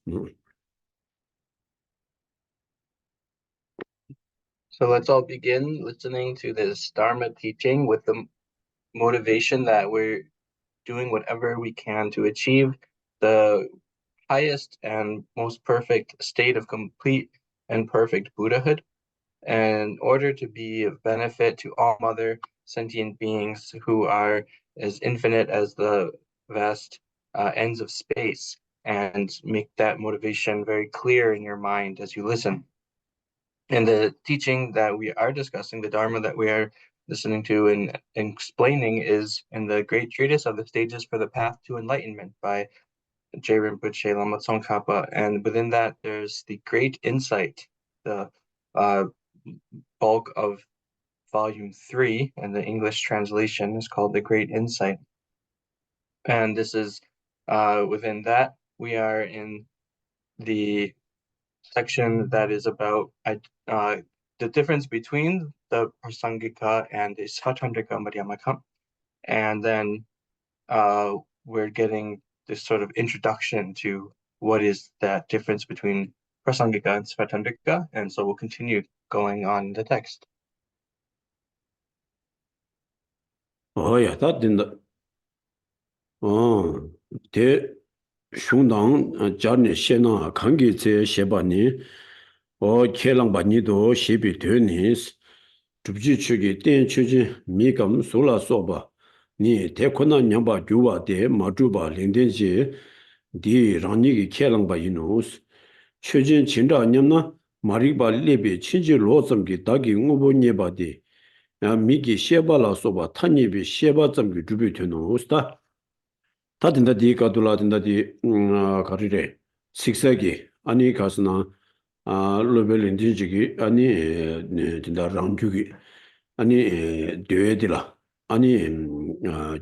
So let's all begin listening to this Dharma teaching with the motivation that we're doing whatever we can to achieve the highest and most perfect state of complete and perfect Buddhahood, in order to be of benefit to all other sentient beings who are as infinite as the vast ends of space, and make that motivation very clear in your mind as you listen. And the teaching that we are discussing, the Dharma that we are listening to and explaining, is in the Great Treatise of the Stages for the Path to Enlightenment by J. Rinpoche Lama Tsongkhapa. And within that, there's the Great Insight, the uh, bulk of volume 3, and the English translation is called The Great Insight. And this is within that, we are in the section that is about the difference between the Prasangika and the Sautrantika Madhyamaka. And then we're getting this sort of introduction to what is that difference between Prasangika and Sautrantika. And so we'll continue going on the text. Oh, yeah, that didn't. Oh, the Shungdang Jarni Shena Kangi Tse Shebani, or Kelang Banido, Shebi Tunis, Tubji Chugi, Ten Chuji, Mikam, Sula Soba, Ni Tekona Nyamba Juwa de Majuba, Lindenji, Di Ranigi Kelang Bayinos, Chujin Chinda Nyamna, Mariba Libi, Chinji Losam, Dagi Ngubo Nyebadi, Miki Sheba La Soba, Tanibi Sheba Zambi Jubitunus. 다든다 디가둘라 든다디 가리레 식사기 아니 가스나 로벨린디지기 아니 든다 랑주기 아니 되에디라 아니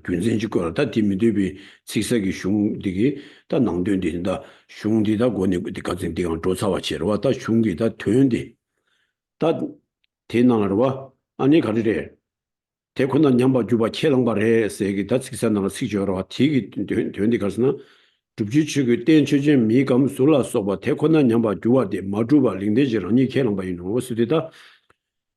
균진지거 다 디미디비 식사기 슝디기 다 낭된디다 슝디다 고니 디가진 디강 조사와 치러와 다 슝기다 되는디 다 대나르와 아니 가리레 대콘난 냠바 주바 켈랑바레 세기 다치산나 시저로 티기 된디 가스나 줍지치기 땡초진 미감 술라소바 대콘난 냠바 주와데 마주바 링데지라니 켈랑바 이노스디다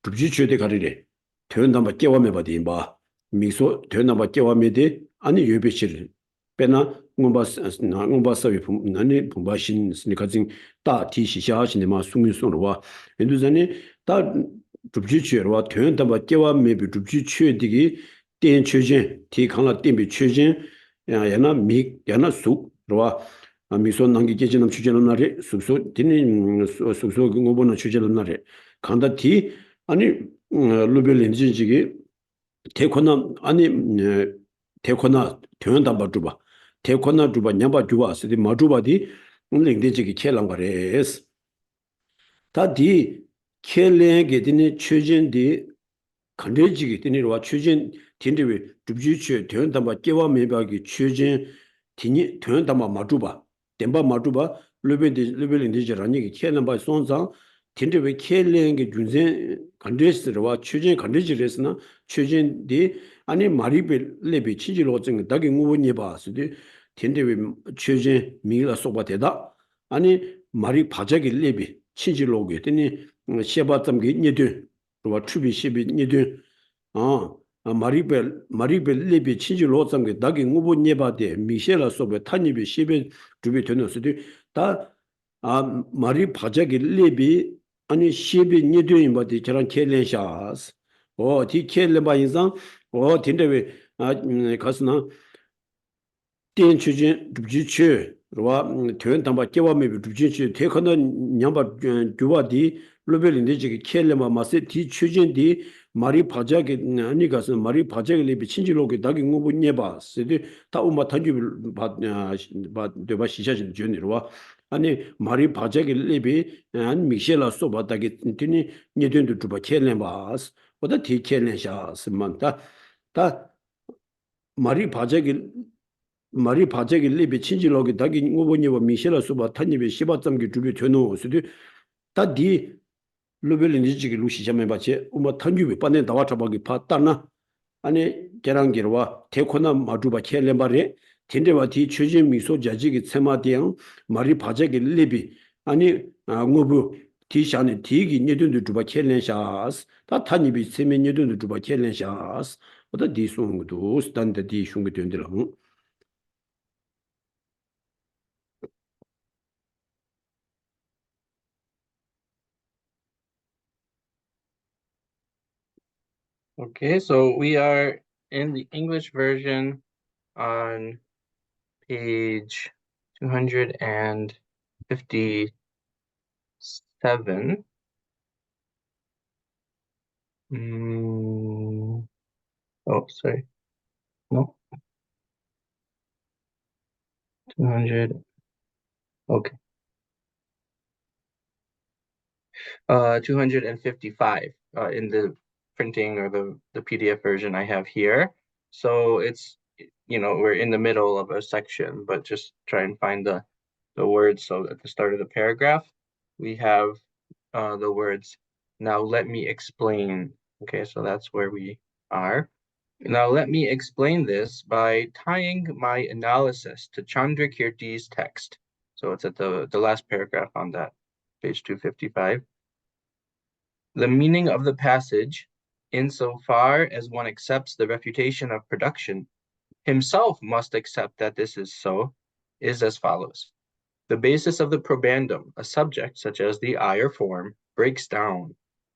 줍지치데 가리레 된담바 깨와메바디 바 미소 된담바 깨와메데 아니 예베실 빼나 응바사비 나니 분바신 스니카징 다 티시샤시네 마 수미소로와 엔두자니 다 줍지치와 된담바 깨와메비 줍지치디기 땡초진 티칸라 땡비 초진 야나 미 야나 수로와 미소 남기 계지는 주제는 날에 숙소 디니 숙소 공부는 주제는 날에 간다 티 아니 루벨린지지기 대코나 아니 대코나 된담바 주바 대코나 주바 냠바 주바 스디 마주바디 링데지기 켈랑바레스 다디 켈랭게 디니 추진디 간데지기 디니와 추진 딘디위 줍지치 된담바 깨와 메바기 추진 디니 된담바 마주바 덴바 마주바 루벨린디지라니 켈랑바 손상 딘디위 켈랭게 준zen 간데스와 추진 간데지레스나 추진디 아니 마리벨 레비 치지로증 다기 ngu분이 봐서디 딘디위 추진 미라 소바데다 아니 마리 바자기 레비 치지로게 되니 시바점기 니드 로 추비 시비 니드 마리벨 레비 치지로점게 다기 ngu분이 봐데 미셰라 소베 타니비 시비 주비 되는스디 다 마리 바자기 레비 아니 시비 니드인 바디 저런 켈렌샤스 디 켈레바 인상 딘데베 가스나 땡추진 줍지치 로와 된담바 깨와메비 줍지치 테커나 냠바 주와디 로벨린데지기 켈레마 마세 디 추진디 마리 바자게 아니 가스 마리 바자게 리비 친지로게 다기 ngu분예바 세디 타우마 타주비 바 데바 시샤진 존이로와 아니 마리 바자게 리비 안 미셸라 소바다게 티니 니된도 주바 켈레바스 오다 디 켈레샤스 만타 다 마리 바자게 리비 친지로게 다기 ngu분예바 미셸라 소바 타니비 시바점기 주비 되노 세디 다디 루벨린지기 루시자메 바체 우마 탄주비 빠네 다와차바기 파따나 아니 게랑기르와 테코나 마주바 켈렘바레 텐데와티 최진 미소 자직이 세마디앙 마리 바자기 리비 아니 ngobu ti shane ti gi nyedun du ba chelen shas ta tani bi semen nyedun du ba chelen shas oda di sung du stand di shung de ndra Okay, so we are in the English version on page 257. Oh, sorry. No, 200. Okay. 255 in the printing or the PDF version I have here. So it's, we're in the middle of a section, but just try and find the words. So at the start of the paragraph, we have the words, now let me explain. Okay, so that's where we are. Now let me explain this by tying my analysis to Chandrakirti's text. So it's at the last paragraph on that, page 255. The meaning of the passage, insofar as one accepts the refutation of production, himself must accept that this is so, is as follows. The basis of the probandum, a subject such as the I or form, breaks down.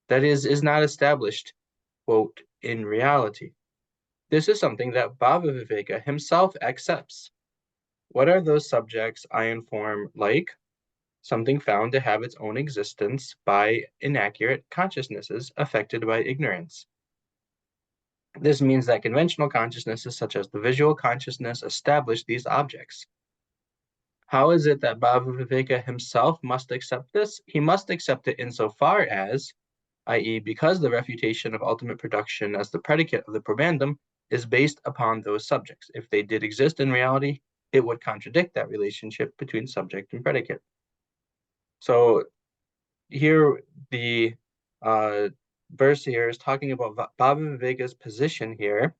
That is not established, quote, in reality. This is something that Bhavaviveka himself accepts. What are those subjects I and form like? Something found to have its own existence by inaccurate consciousnesses affected by ignorance. This means that conventional consciousnesses, such as the visual consciousness, establish these objects. How is it that Bhavaviveka himself must accept this? He must accept it insofar as, i.e., because the refutation of ultimate production as the predicate of the probandum is based upon those subjects. If they did exist in reality, it would contradict that relationship between subject and predicate. So here, the verse here is talking about Bhavaviveka's position here.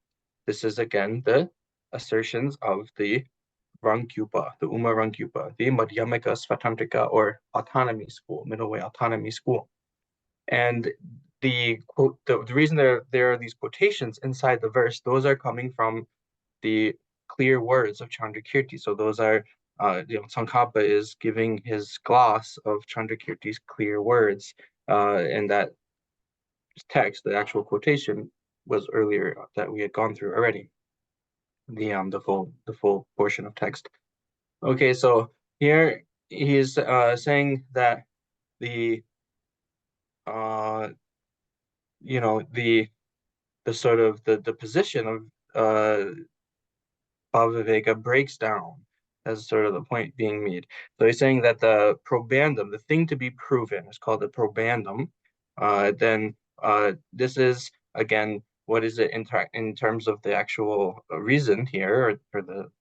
This is again the assertions of the Rangkyupa, the Uma Rangkyupa, the Madhyamika Svatantrika or autonomy school, middle way autonomy school. And the quote, the reason there are these quotations inside the verse, those are coming from the clear words of Chandrakirti. So those are, Tsongkhapa is giving his gloss of Chandrakirti's clear words, and that text, the actual quotation, was earlier that we had gone through already. The full portion of text. Okay, so here he's saying that the the sort of the position of Bhavaviveka breaks down as sort of the point being made. So he's saying that the probandum, the thing to be proven, is called the probandum. Then this is again, what is it in terms of the actual reason here, or the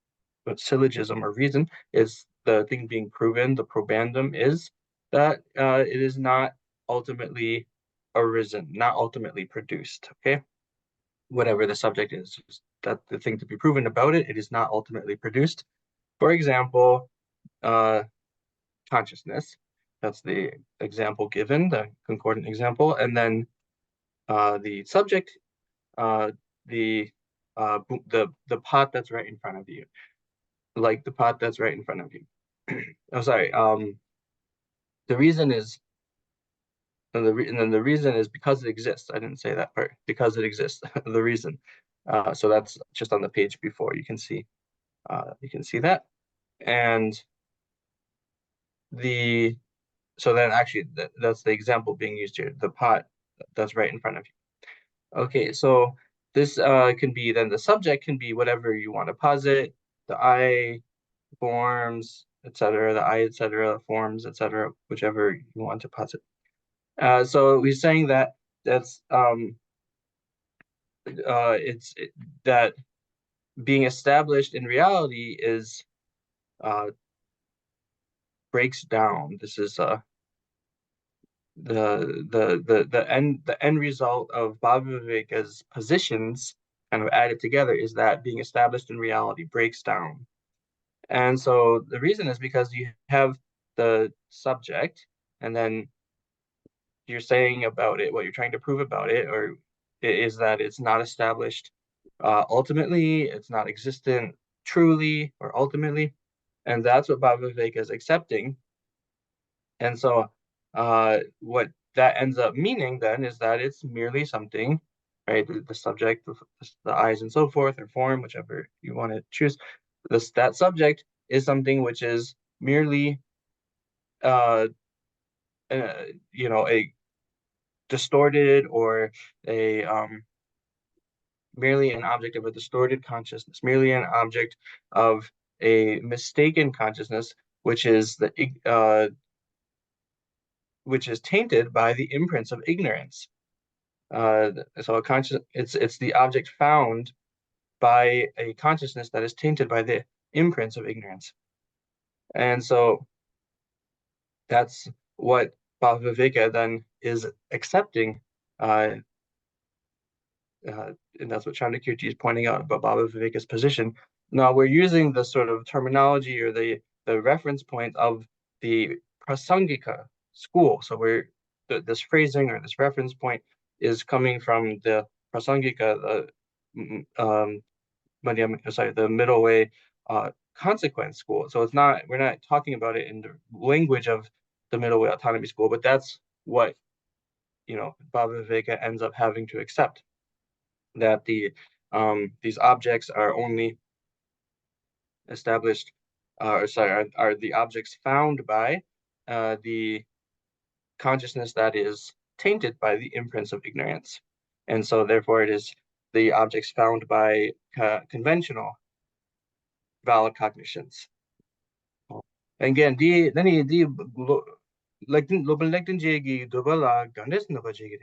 syllogism or reason, is the thing being proven, the probandum is that it is not ultimately arisen, not ultimately produced, okay? Whatever the subject is, that the thing to be proven about it, it is not ultimately produced. For example, consciousness, that's the example given, the concordant example, and then the subject, the pot that's right in front of you, like the pot that's right in front of you. Oh, sorry. The reason is, and then the reason is because it exists. I didn't say that part. Because it exists, the reason. So that's just on the page before. You can see that, and so then actually that's the example being used here. The pot that's right in front of you. Okay, so this can be then the subject can be whatever you want to posit. The I forms, etc. The I, etc. Forms, etc. Whichever you want to posit. So we're saying that that's that being established in reality is breaks down. This is the end result of Bhavaviveka's positions kind of added together is that being established in reality breaks down. And so the reason is because you have the subject, and then you're saying about it, what you're trying to prove about it, or is that it's not established ultimately, it's not existent truly or ultimately. And that's what Bhava Viveka is accepting. And so what that ends up meaning then is that it's merely something, right? The subject, the eyes and so forth, or form, whichever you want to choose. That subject is something which is merely, uh, a distorted or a merely an object of a distorted consciousness, merely an object of a mistaken consciousness, which is which is tainted by the imprints of ignorance. So it's the object found by a consciousness that is tainted by the imprints of ignorance. And so that's what Bhava then is accepting, uh, and that's what Chandrakirti is pointing out about Bhava Viveka's position. Now we're using the sort of terminology or the reference point of the Prasangika school. So this phrasing or this reference point is coming from the Prasangika, the middle way consequence school. So we're not talking about it in the language of the middle way autonomy school, but that's what Bhava Viveka ends up having to accept, that these objects are only established, are the objects found by the consciousness that is tainted by the imprints of ignorance. And so therefore it is the objects found by conventional valid cognitions. And again, like jegi dobala gandes nuba jegi.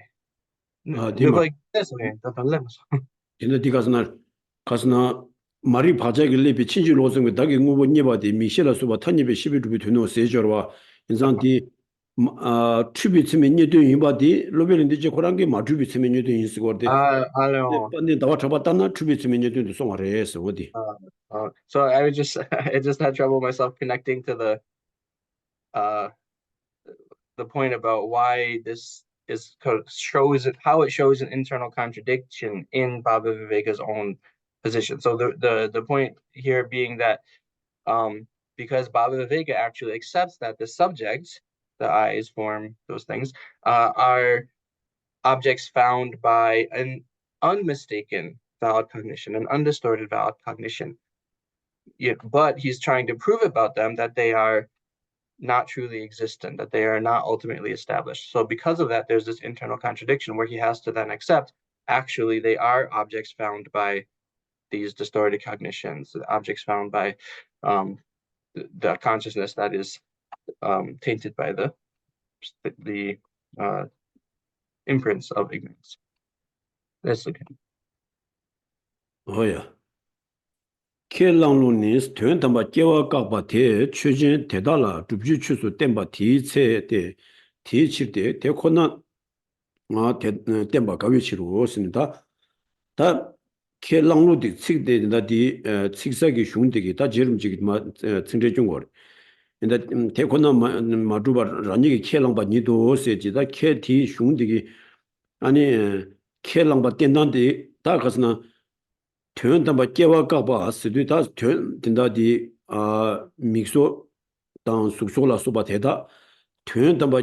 아, 디마 Nuba geswe da dalemos. 디나 가스나 마리 바자길리 비친지 로승 다게 응고 니바디 미셸라 수바 탄니베 11루비 되노 세저와 인산디 추비 치면 니도 이바디 로벨인데 제 고랑게 마주비 치면 니도 인스거데 Alo. 근데 나와 잡았다나 추비 치면 니도 송아레스 어디 So I was just I just had trouble myself connecting to uh the point about why this is shows it how it shows an internal contradiction in Baba Viveka's own position. So the point here being that because Baba Viveka actually accepts that the subject, the eyes, form, those things, are objects found by an unmistaken valid cognition, an undistorted valid cognition. But he's trying to prove about them that they are not truly existent, that they are not ultimately established. So because of that, there's this internal contradiction where he has to then accept, actually, they are objects found by these distorted cognitions, objects found by the consciousness that is tainted by the imprints of ignorance. That's okay. 어야 켈랑로니스 트웬담바 깨와 까바테 추진 대달라 줍주 추수 템바 디체데 디치데 데코나 템바 가위치로 씁니다. 다 켈랑로디 칙데다디 칙사기 슝데기 다 제름지기 마 칭제 중거 근데 데코나 마두바 라니기 켈랑바 니도 세지다 케티 슝데기 아니 켈랑바 땐난데 다 가스나 tööntämbä kewa kapa siddhi taas tinda di mikso tang suksola soba theda tööntämbä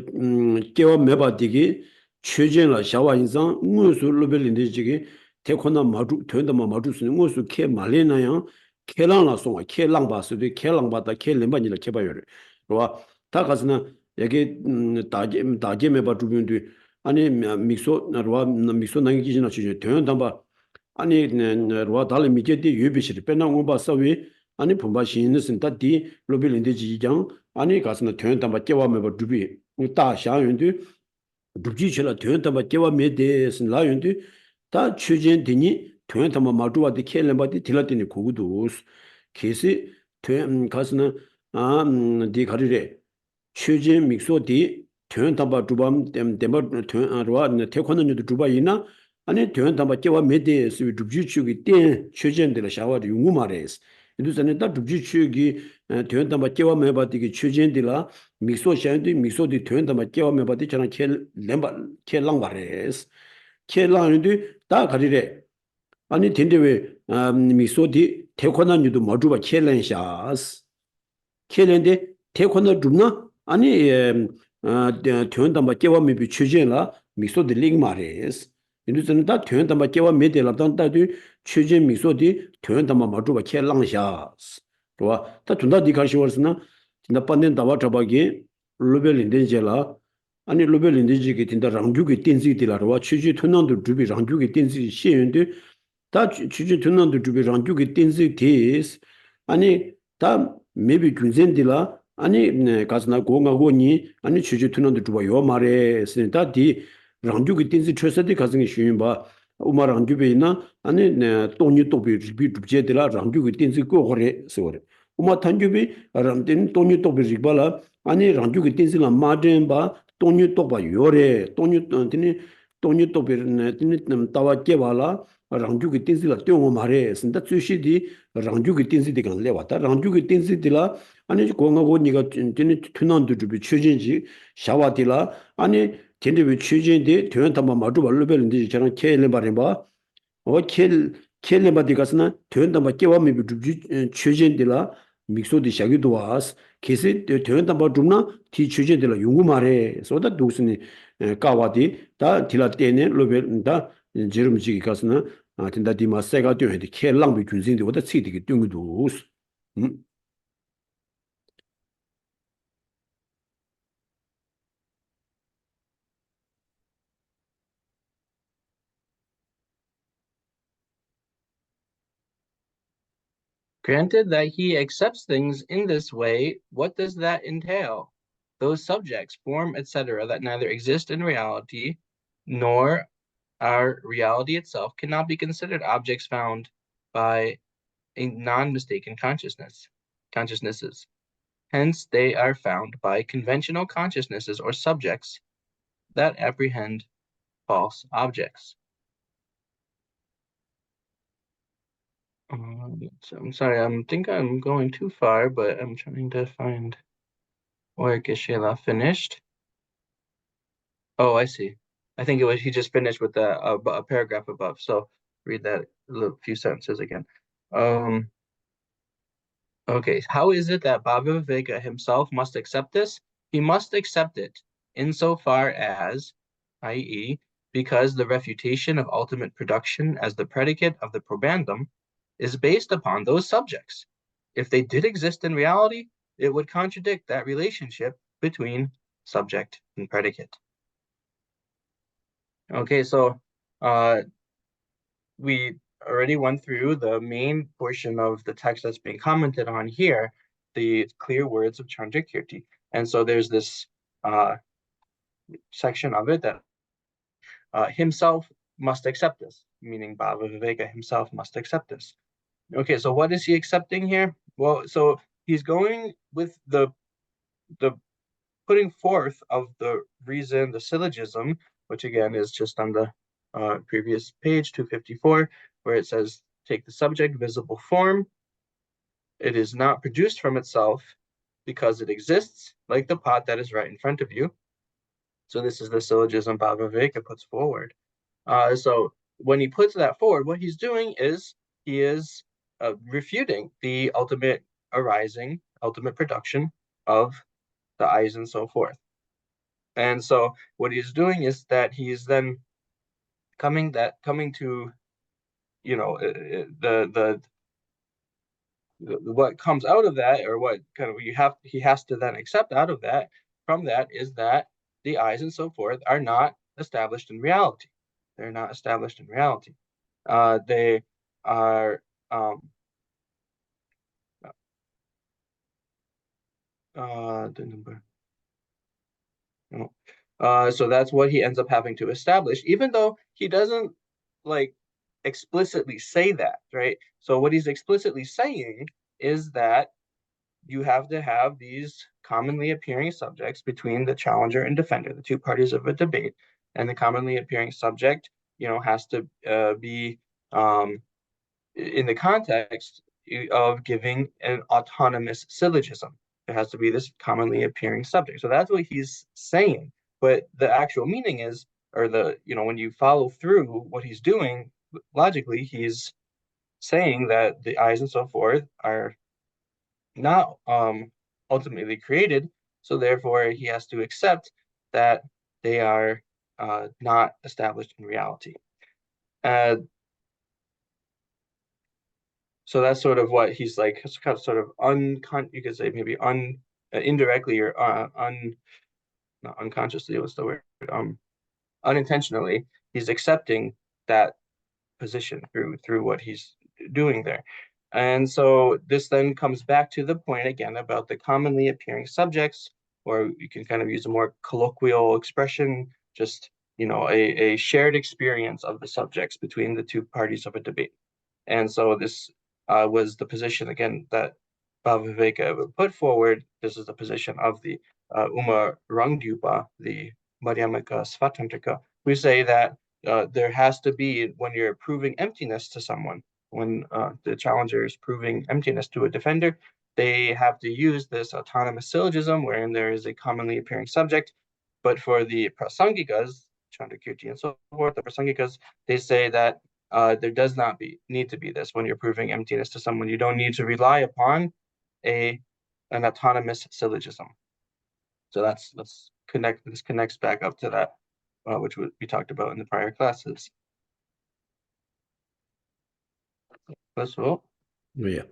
kewa meba digi chöjen la shawa insan ngusu lobe lindi jigi tekona madu tööntämbä madu suni ngusu ke malena yang ke lang la songa ke lang ba siddhi ke lang ba da ke lemba nila keba yore rowa ta kasina yagi daje meba dubyundu ani mikso rowa mikso nangi jina chöjen tööntämbä 아니 로아 달리 미제디 유비시 빼나고 봐서위 아니 품바 신은 다디 로빌인데 지장 아니 가스나 퇴연담바 깨와메 버 두비 다 샤윤디 두지치라 퇴연담바 깨와메 데스 라윤디 다 추진디니 퇴연담바 마두와디 켈렘바디 딜라디니 고구도스 케시 퇴 가스나 디 가리레 추진 믹소디 퇴연담바 두밤 템템바 퇴로아 테코노니도 두바이나 아니 tööntämbä kewa mede sui dubjuchugi ten chöjende la shawar yungu mares 인도산에 다 줍지 추기 되는다마 깨와 매바디기 추진디라 미소 샤인디 미소디 되는다마 깨와 매바디 저는 켈 렘바 켈랑 바레스 켈랑인데 다 가리래 아니 딘데왜 미소디 테코나니도 모두바 켈렌샤스 켈렌데 테코나 줍나 아니 되는다마 깨와 매비 추진라 미소디 링마레스 인도산에 다 되는다마 깨와 매데라 단다디 추진 미소디 되는다마 모두바 켈랑샤스 와, 다 준다 디가시 월스나 진짜 반년 다와 잡아기 로벨 인덴젤라 아니 로벨 인덴지기 진짜 랑주기 땡지디라와 취지 투난도 주비 랑주기 땡지 시엔데 다 취지 투난도 주비 랑주기 땡지 디스 아니 다 메비 군젠디라 아니 가스나 고가고니 아니 취지 투난도 주바 요 말에 스다 디 랑주기 땡지 최서디 가승이 쉬인 바 우마 랑주비나 아니 돈이 또비 비드제들라 랑주기 땡지 고거래 소래 우마 탄주비 람딘 돈이 또 비직발라 아니 랑주기 띵슬라 마덴바 돈이 또바 요래 돈이 돈이 또 비르네 띵이 타와 깨발라 랑주기 띵슬라 띵오 마레 신다 추시디 랑주기 띵슬디 간 레와타 랑주기 띵슬디라 아니 공하고 니가 띵이 튜난도 주비 추진지 샤와디라 아니 딘데 추진디 되는다마 마주 발로벨인데 저런 케레 바레바 켈레바디 가스나 되는다마 깨와미 추진디라 믹소디 샤기도 와스 계세 되는다마 좀나 티 추진디라 용구 말해 소다 두스니 까와디 다 딜라테네 로벨다 제름지기 가스나 된다 디마세가 되는데 켈랑비 준신디 보다 치디기 뚱두스 Granted that he accepts things in this way, what does that entail? Those subjects, form, etc., that neither exist in reality nor our reality itself cannot be considered objects found by a non-mistaken consciousnesses. Hence, they are found by conventional consciousnesses or subjects that apprehend false objects. I'm sorry, I think I'm going too far, but I'm trying to find where Geshe finished. Oh, I see. I think he just finished with a paragraph above. So read that few sentences again. Okay, how is it that Bhava Viveka himself must accept this? He must accept it insofar as, i.e., because the refutation of ultimate production as the predicate of the probandum is based upon those subjects. If they did exist in reality, it would contradict that relationship between subject and predicate. Okay, so we already went through the main portion of the text that's being commented on here, the clear words of Chandrakirti. And so there's this section of it that himself must accept this, meaning Bhava Viveka himself must accept this. Okay, so what is he accepting here? Well, so he's going with the putting forth of the reason, the syllogism, which again is just on the previous page, 254, where it says, take the subject, visible form. It is not produced from itself because it exists, like the pot that is right in front of you. So this is the syllogism Bhava Viveka puts forward. So when he puts that forward, what he's doing is he is refuting the ultimate arising, ultimate production of the eyes and so forth. And so what he's doing is that he's then coming to, you know, the what comes out of that, or what kind of he has to then accept out of that, from that, is that the eyes and so forth are not established in reality. They're not established in reality. They are the number. So that's what he ends up having to establish, even though he doesn't like explicitly say that, right? So what he's explicitly saying is that you have to have these commonly appearing subjects between the challenger and defender, the two parties of a debate, and the commonly appearing subject, you know, has to be in the context of giving an autonomous syllogism. There has to be this commonly appearing subject. So that's what he's saying. But the actual meaning is, or when you follow through what he's doing, logically, he's saying that the eyes and so forth are not ultimately created. So therefore, he has to accept that they are not established in reality. Uh, so that's sort of what he's like, kind of sort of you could say maybe indirectly or not unconsciously, what's the word? Unintentionally, he's accepting that position through what he's doing there. And so this then comes back to the point again about the commonly appearing subjects, or you can kind of use a more colloquial expression, just a shared experience of the subjects between the two parties of a debate. And so this was the position again that Bhaviveka put forward. This is the position of the Uma Rangdupa, the Madhyamaka Svatantrika, who say that there has to be, when you're proving emptiness to someone, when the challenger is proving emptiness to a defender, they have to use this autonomous syllogism wherein there is a commonly appearing subject. But for the Prasangikas, Chandrakirti and so forth, the Prasangikas, they say that there does not need to be this when you're proving emptiness to someone. You don't need to rely upon an autonomous syllogism. So let's connect. This connects back up to that, which we talked about in the prior classes. First of all, yeah.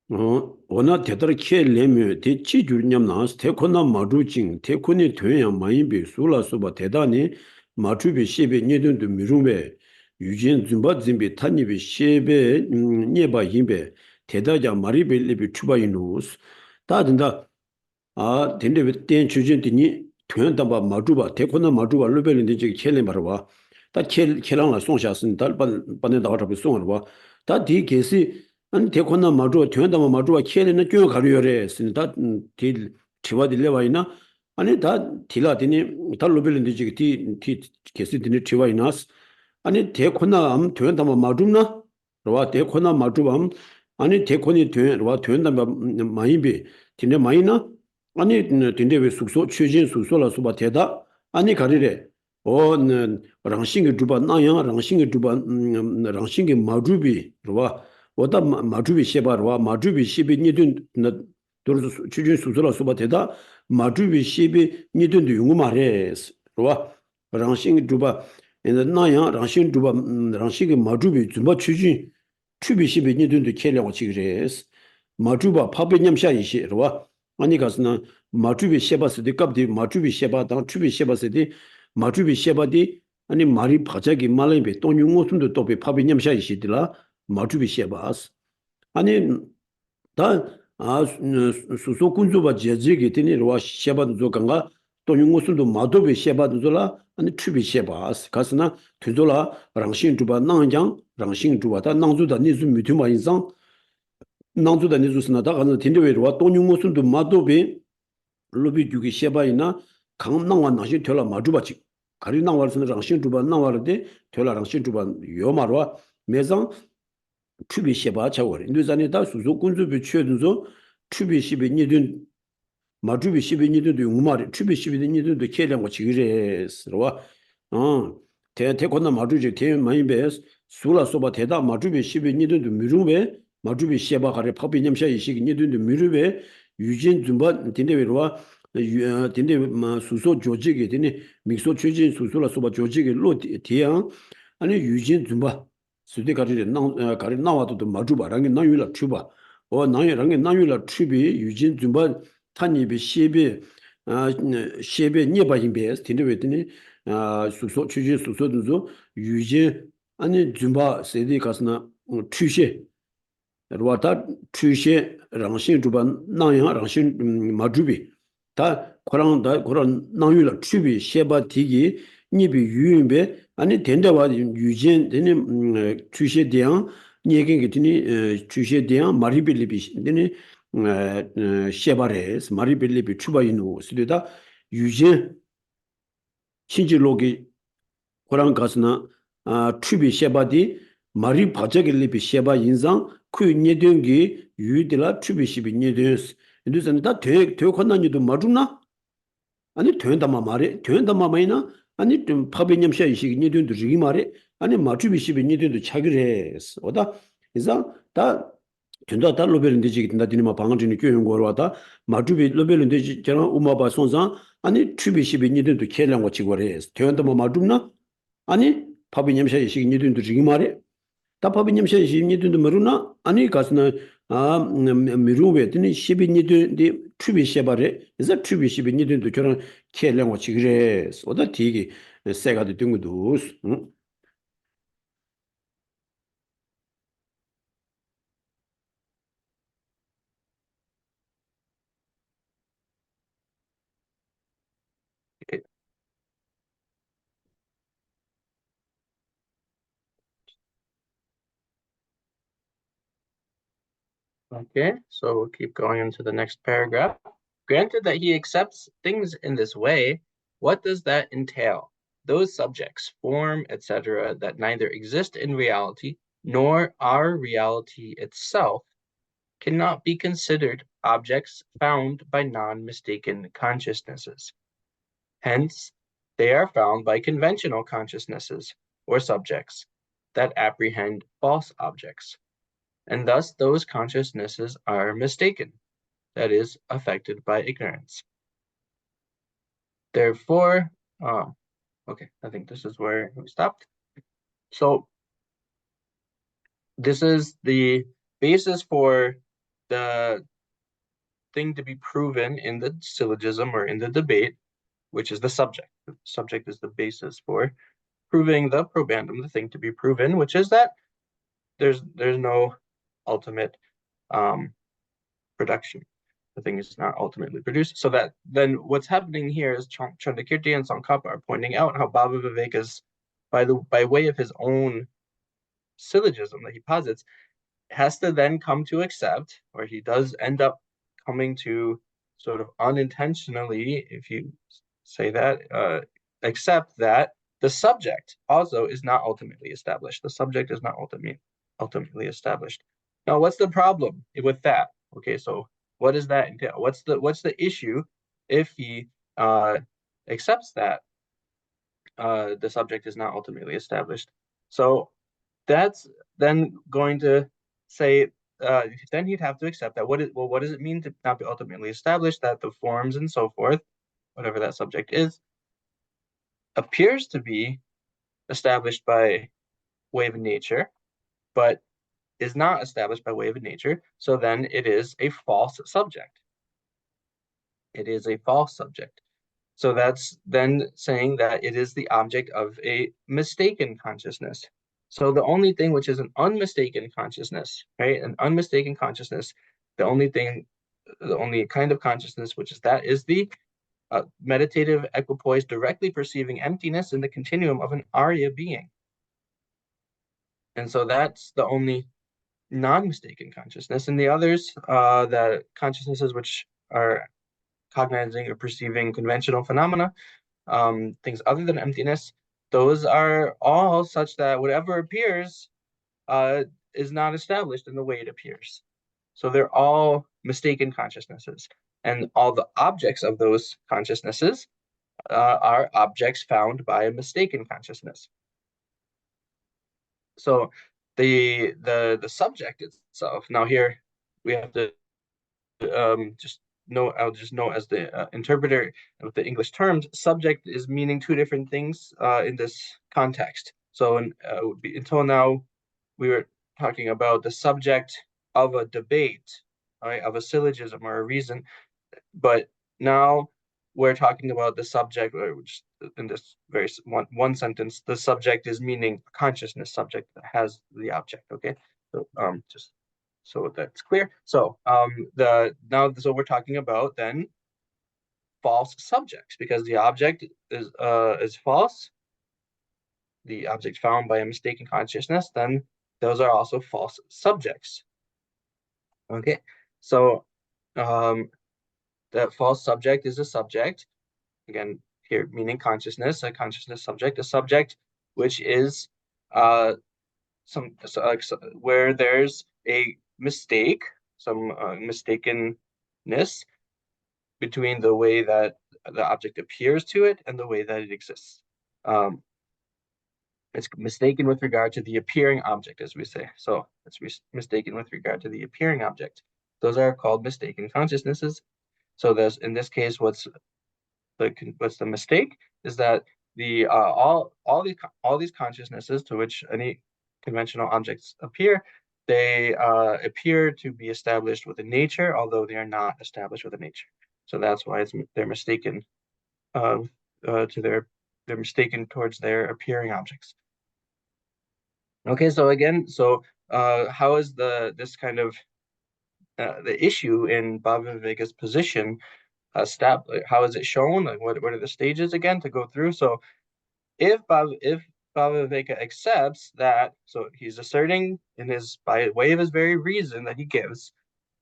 워나 대다르 켈레미 대치 줄냠나스 테코나 마루징 테코니 되야 마이비 술라소바 대다니 마투비 시베 니든도 미rum베 유진 줌바 짐비 타니비 시베 니바 힘베 대다자 마리벨리비 추바이누스 다든다 아 덴데 덴 주진디니 되는다바 마주바 테코나 마주바 루벨인데 지 켈레 말봐 다 켈랑라 송샤스니 달반 반에 나와서 송어봐 다디 게시 아니 대코나 마주 되는다마 마주와 켈레는 껴 가려래 스니다 딜 치와딜레와이나 아니 다 딜라디니 달 루벨인데 지 게시 디니 치와이나스 아니 대코나 암 되는다마 마주나 와 대코나 마주밤 아니 대코니 되와 되는다마 마이비 디네 마이나 아니 근데 왜 숙소 최진 숙소라 수바 대다 아니 가리래 랑싱이 주바 나양 랑싱이 주바 랑싱이 마주비 로와 오다 마주비 셰바로와 마주비 시비 니든 도르 최진 숙소라 수바 대다 마주비 시비 니든도 용어 말해스 로와 랑싱이 주바 나양 랑싱이 주바 랑싱이 마주비 주바 최진 추비 시비 니든도 켈려고 지그레스 마주바 파베냠샤 이시 로와 아니 가스나 마주비 셰바스디 갑디 마주비 셰바당 추비 셰바스디 마주비 셰바디 아니 마리 바자기 말레베 돈용모순도 또베 파비냠샤 이시들라 마주비 셰바스 아니 다 수소군주바 제지기 되니 로와 셰바도 조강가 돈용모순도 마도베 셰바도 졸라 아니 추비 셰바스 가스나 되졸라 랑신 주바 나장 랑신 주바다 나주다 니즈 미투마 인상 나주다 니주스나다 가는 딘데웨로와 돈용모순도 마도베 로비 주기 셰바이나 강낭와 나시 텔라 마주바치 가리 나와르스는 랑신 주바 나와르데 텔라 랑신 주바 요마로와 매장 추비 셰바 차워리 인도자니다 수소 군주비 최든소 추비 시비 니든 마주비 시비 니든도 용마리 추비 시비 니든도 켈량과 지그레스로와 대코나 마주지 대 마이베스 수라 소바 대다 마주비 시비 니든도 미루베 마주비 셰바 가리 파비냠샤 이시기 니든도 미루베 유진 줌바 딘데베로와 딘데 수소 조직이 되니 믹소 최진 수소라 소바 조직이 로 디양 아니 유진 줌바 수디 가리 가리 나와도 마주바랑이 나유라 추바 나유랑이 나유라 추비 유진 줌바 타니비 시비 시비 니바인베스 딘데베드니 수소 최진 수소도 유진 아니 줌바 세디 가스나 추셰 로타 추셰 랑신 주반 나양 랑신 마주비 다 그런 나유라 추비 셰바 디기 니비 유인베 아니 된다와 유진 되는 추셰 대양 니에게 되니 추셰 대양 마리빌리비 되니 셰바레스 마리빌리비 추바이누 스르다 유진 신지로기 그런 가스나 추비 셰바디 마리 바자길리비 셰바 인상 그 니든기 유디라 추비시비 니든스 인도선 다 되건난이도 맞나 아니 되는다마 말이 되는다마 마이나 아니 좀 파베냠샤 이식 니든도 지기 말이 아니 마추비시비 니든도 차기레스 오다 이자 다 전다 다 로벨인데 지기 다 디니마 방언진이 교용 거로 왔다 마추비 로벨인데 저런 우마바 손상 아니 추비시비 니든도 켈랑 거 치고레스 되는다마 맞나 아니 파베냠샤 이식 니든도 지기 말이 답합이님 시니도 모르나 아니 가스나 미루베드니 시비니도 추비 쉐바레 이제 추비 시비니도 저런 켈랭어 치그레 오다 디기 세가도 등도 Okay, so we'll keep going into the next paragraph. Granted that he accepts things in this way, what does that entail? Those subjects, form, etc., that neither exist in reality nor are reality itself, cannot be considered objects found by non-mistaken consciousnesses. Hence, they are found by conventional consciousnesses or subjects that apprehend false objects, and thus those consciousnesses are mistaken, that is, affected by ignorance. Therefore, okay, I think this is where we stopped. So this is the basis for the thing to be proven in the syllogism or in the debate, which is the subject. The subject is the basis for proving the probandum, the thing to be proven, which is that there's no ultimate production. The thing is not ultimately produced. So that then what's happening here is Chandakirti and Tsongkhapa are pointing out how Bhava Viveka's, by way of his own syllogism that he posits, has to then come to accept, or he does end up coming to sort of unintentionally, if you say that, accept that the subject also is not ultimately established. The subject is not ultimately established. Now, what's the problem with that? Okay, so what does that entail? What's the issue if he accepts that the subject is not ultimately established? So that's then going to say then he'd have to accept that what does it mean to not be ultimately established? That the forms and so forth, whatever that subject is, appears to be established by way of nature, but is not established by way of nature. So then it is a false subject. It is a false subject. So that's then saying that it is the object of a mistaken consciousness. So the only thing which is an unmistaken consciousness, right? An unmistaken consciousness, the only kind of consciousness which is that is the meditative equipoise directly perceiving emptiness in the continuum of an Arya being. And so that's the only non-mistaken consciousness. And the others, the consciousnesses which are cognizing or perceiving conventional phenomena, things other than emptiness, those are all such that whatever appears is not established in the way it appears. So they're all mistaken consciousnesses. And all the objects of those consciousnesses are objects found by a mistaken consciousness. So the subject itself, now here we have to I'll just note as the interpreter of the English terms, subject is meaning two different things in this context. So until now, we were talking about the subject of a debate, right, of a syllogism or a reason, but now we're talking about the subject, which in this very one sentence, the subject is meaning consciousness subject that has the object. Okay, so just so that's clear. So so we're talking about then false subjects because the object is false. The object found by a mistaken consciousness, then those are also false subjects. Okay, so that false subject is a subject, again, here meaning consciousness, a consciousness subject, a subject which is where there's a mistake, some mistakenness between the way that the object appears to it and the way that it exists. It's mistaken with regard to the appearing object, as we say. So it's mistaken with regard to the appearing object. Those are called mistaken consciousnesses. So there's, in this case, what's the mistake is that the all these consciousnesses to which any conventional objects appear, they appear to be established within nature, although they are not established within nature. So that's why they're mistaken they're mistaken towards their appearing objects. Okay, so again, how is this kind of the issue in Bhava-viveka's position how is it shown? Like what are the stages again to go through? So if Bhava-viveka accepts that, so he's asserting by way of his very reason that he gives,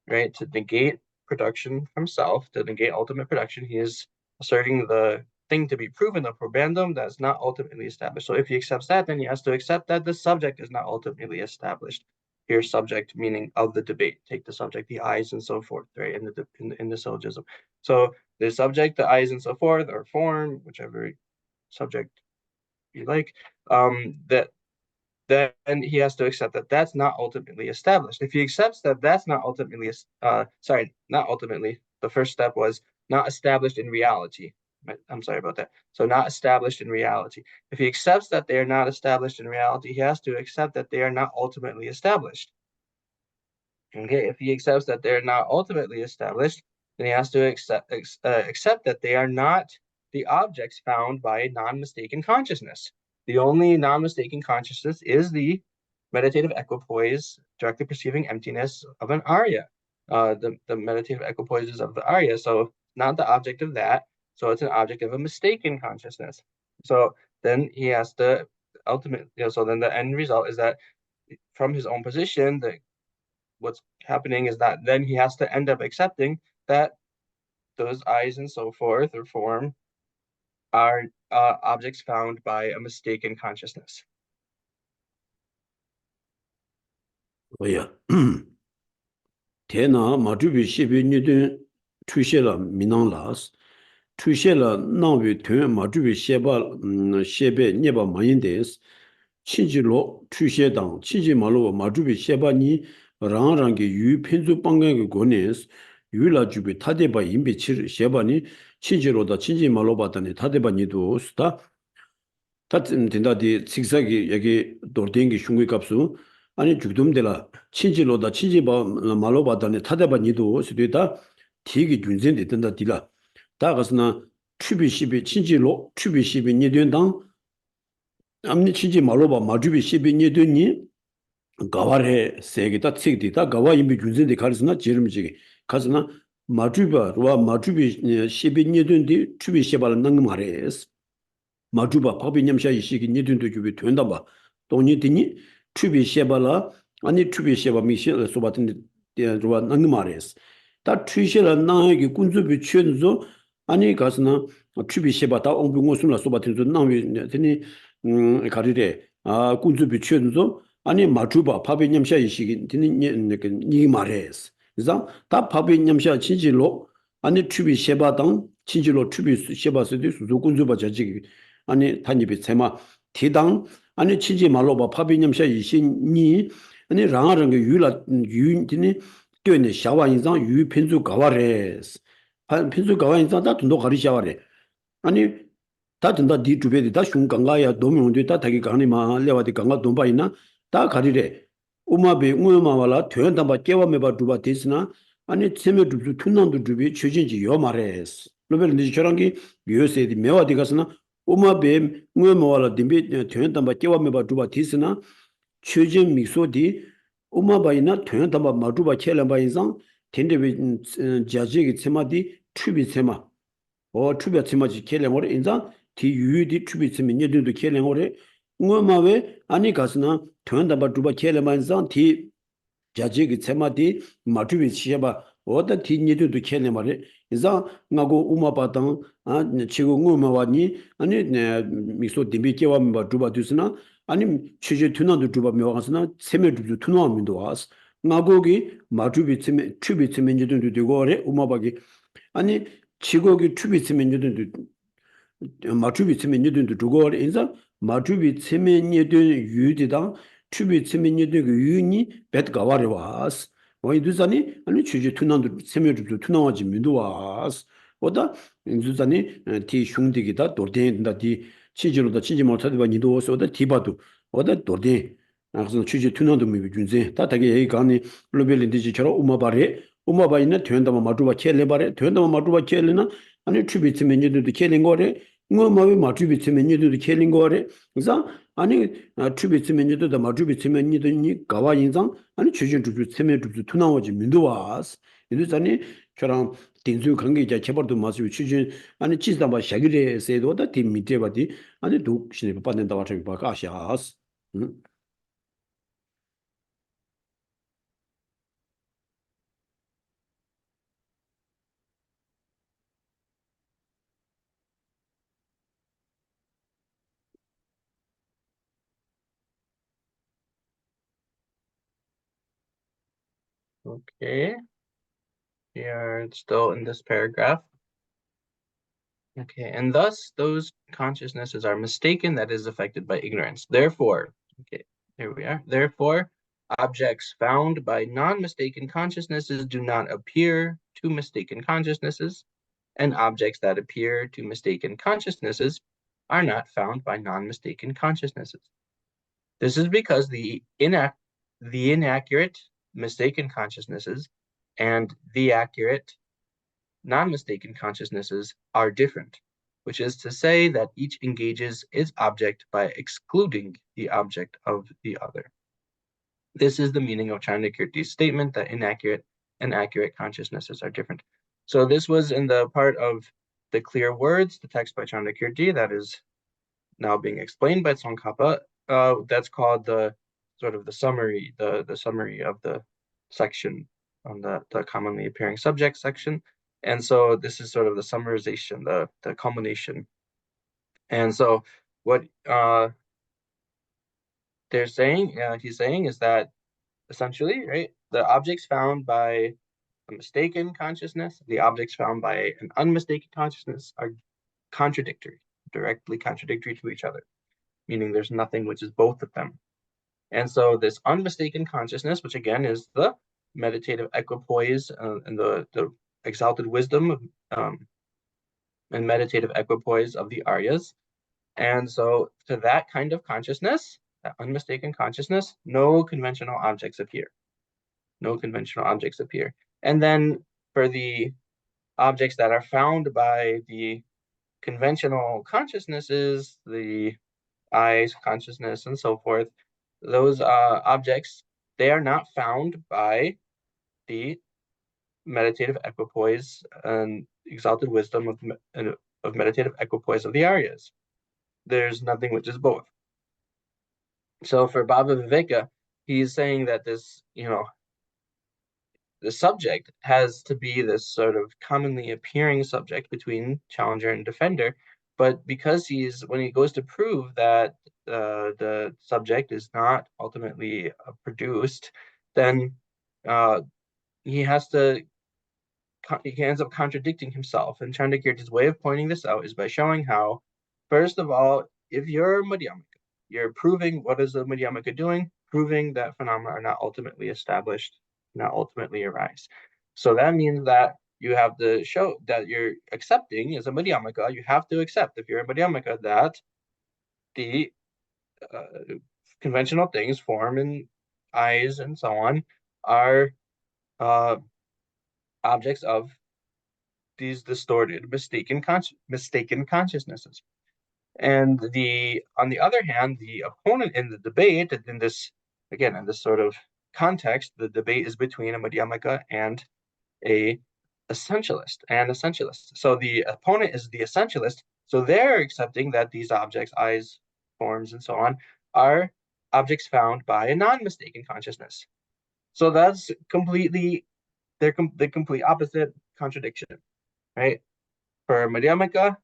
right, to negate production from self, to negate ultimate production, he is asserting the thing to be proven, the probandum that's not ultimately established. So if he accepts that, then he has to accept that the subject is not ultimately established. Here, subject meaning of the debate. Take the subject, the eyes, and so forth, right? In the syllogism. So the subject, the eyes, and so forth, or form, whichever subject you like. That then he has to accept that that's not ultimately established. If he accepts that that's not ultimately, not ultimately. The first step was not established in reality. I'm sorry about that. So not established in reality. If he accepts that they are not established in reality, he has to accept that they are not ultimately established. Okay, if he accepts that they're not ultimately established, then he has to accept that they are not the objects found by non-mistaken consciousness. The only non-mistaken consciousness is the meditative equipoise, directly perceiving emptiness of an Arya. The meditative equipoises of the Arya. So not the object of that. So it's an object of a mistaken consciousness. So then he has to so then the end result is that from his own position, what's happening is that then he has to end up accepting that those eyes and so forth or form are objects found by a mistaken consciousness. 뭐야? 대나 마주비 시비니든 투셰라 미낭라스 투셰라 나위 되 마주비 셰바 셰베 녀바 마인데스 친지로 투셰당 친지말로 마주비 셰바니 랑랑게 유 펜주 빵강게 고네스 유라주비 타데바 임비 셰바니 친지로다 친지말로 받다니 타데바니도 스타 다쯤 된다디 식사기 여기 돌den기 흉기 값수 아니 죽듬들라 친지로다 친지바 말로 받다니 타데바니도 스되다 티기 준전데 된다 딜라 다가스나 추비시비 친지로 추비시비 니된당 암니 친지 말로 봐 마주비 시비 니되니 가와레 세게다 칙디다 가와 임비 준전데 가르스나 제름지기 가스나 마주바 와 마주비 시비 니된디 추비 시바를 능금 하레스 마주바 법이 냠샤 이시기 니든도 주비 된다 봐 돈이더니 추비 셰발라 아니 추비 셰바 미실 소바ትን ruwa nang mares ta tshela na gi kunzu bi chenzo ani gasna chubi sheba ta ong bi ngosumla sobatin zo nang wi teni karire a kunzu bi chenzo ani majuba pabe nyamsha ishigi teni ni mares za ta pabe nyamsha chinjilo ani chubi sheba dang chinjilo chubi sheba se de su kunzu ba jaji ani 단입이 세마 티당 아니 치지 말로 봐 파비냠샤 이신니 아니 랑아랑게 유라 유인티니 뛰네 샤와 인상 유 펜주 가와레스 펜주 가와 인상 다 돈도 가리 샤와레 아니 다 된다 디 주베디 다 슝강가야 도명도 다 타기 가니 마 레와디 강가 돈바이나 다 가리레 우마베 우마와라 퇴한다 바 깨와메 바 두바 데스나 아니 세메 두부 툰난도 두비 최진지 요 마레스 로벨 니 저랑기 요세디 메와디 가스나 오마베 무에모와라 딤비 퇴한담바 깨와메바 두바 디스나 최진 미소디 오마바이나 퇴한담바 마두바 켈람바 인상 텐데베 자지기 세마디 추비 세마 추비 세마지 켈람오레 인상 디 유디 추비 세미 니드도 켈람오레 무에마베 아니 가스나 퇴한담바 두바 켈람바 인상 디 자지기 세마디 마두비 시야바 오다 디 니드도 켈람오레 이자 나고 우마바당 아 지고 우마와니 아니 미소 디비케와 두바 두스나 아니 취제 투나도 두바 메와가스나 세메도 투나함도 와스 나고기 마주비 츠메 추비 츠메니도 되고 어레 우마바기 아니 지고기 추비 츠메니도 마주비 츠메니도 되고 어레 인자 마주비 츠메니도 유디다 추비 츠메니도 유니 벳가와레 와스 와이두자니 아니 추지 투난도 츠메도 투나와지 민도 와스 오다 인주자니 티 슝디기다 도르덴다 디 치지로다 치지 못하다 니도 오다 티바도 오다 도르덴 그래서 취지 투난도 미 준제 다다게 얘기 간이 글로벌인디지처럼 우마바이나 된다마 마주바 켈레바레 된다마 마주바 켈레나 아니 추비츠 메뉴도 켈린 거래 뭐마비 마주비츠 메뉴도 켈린 거래 그래서 아니 추비츠 메뉴도 다 마주비츠 메뉴도 니 가와 인상 아니 취지 주주 메뉴도 투나오지 민도와스 이도자니 저랑 딘주 관계자 개발도 마스 취지 아니 지다바 샤기레 세도다 팀 밑에바디 아니 독신에 받는다 와서 바가샤스 Okay, we are still in this paragraph. Okay, and thus those consciousnesses are mistaken, that is affected by ignorance. Therefore, okay, here we are. Therefore, objects found by non-mistaken consciousnesses do not appear to mistaken consciousnesses, and objects that appear to mistaken consciousnesses are not found by non-mistaken consciousnesses. This is because the inaccurate mistaken consciousnesses and the accurate non-mistaken consciousnesses are different, which is to say that each engages its object by excluding the object of the other. This is the meaning of Chandrakirti's statement that inaccurate and accurate consciousnesses are different. So this was in the part of the clear words, the text by Chandrakirti that is now being explained by Tsongkhapa. That's called the sort of the summary, the summary of the section on the commonly appearing subject section. And so this is sort of the summarization, the culmination. And so what he's saying is that essentially, right, the objects found by a mistaken consciousness, the objects found by an unmistaken consciousness are contradictory, directly contradictory to each other, meaning there's nothing which is both of them. And so this unmistaken consciousness, which again is the meditative equipoise and the exalted wisdom and meditative equipoise of the Aryas. And so to that kind of consciousness, that unmistaken consciousness, no conventional objects appear. No conventional objects appear. And then for the objects that are found by the conventional consciousnesses, the eyes, consciousness, and so forth, those objects, they are not found by the meditative equipoise and exalted wisdom of meditative equipoise of the Aryas. There's nothing which is both. So for Baba Viveka, he's saying that this, the subject has to be this sort of commonly appearing subject between challenger and defender. But because when he goes to prove that the subject is not ultimately produced, then he ends up contradicting himself. And Chandrakirti's way of pointing this out is by showing how, first of all, if you're Madhyamaka, you're proving what is the Madhyamaka doing, proving that phenomena are not ultimately established, not ultimately arise. So that means that you have to show that you're accepting as a Madhyamaka, you have to accept, if you're a Madhyamaka, that the conventional things, form and eyes and so on, are objects of these distorted, mistaken consciousnesses. And on the other hand, the opponent in the debate, in this sort of context, the debate is between a Madhyamaka and a essentialist. So the opponent is the essentialist. So they're accepting that these objects, eyes, forms, and so on, are objects found by a non-mistaken consciousness. So that's the complete opposite contradiction, right? For Madhyamaka,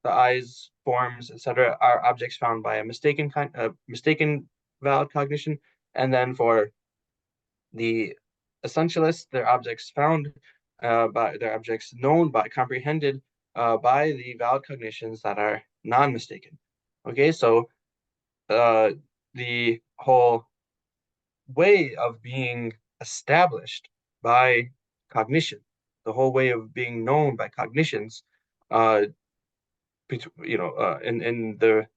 the eyes, forms, etc., are objects found by a mistaken valid cognition, and then for the essentialists, they're objects found by their objects known by comprehended by the valid cognitions that are non-mistaken. Okay, so the whole way of being established by cognition, the whole way of being known by cognitions, in the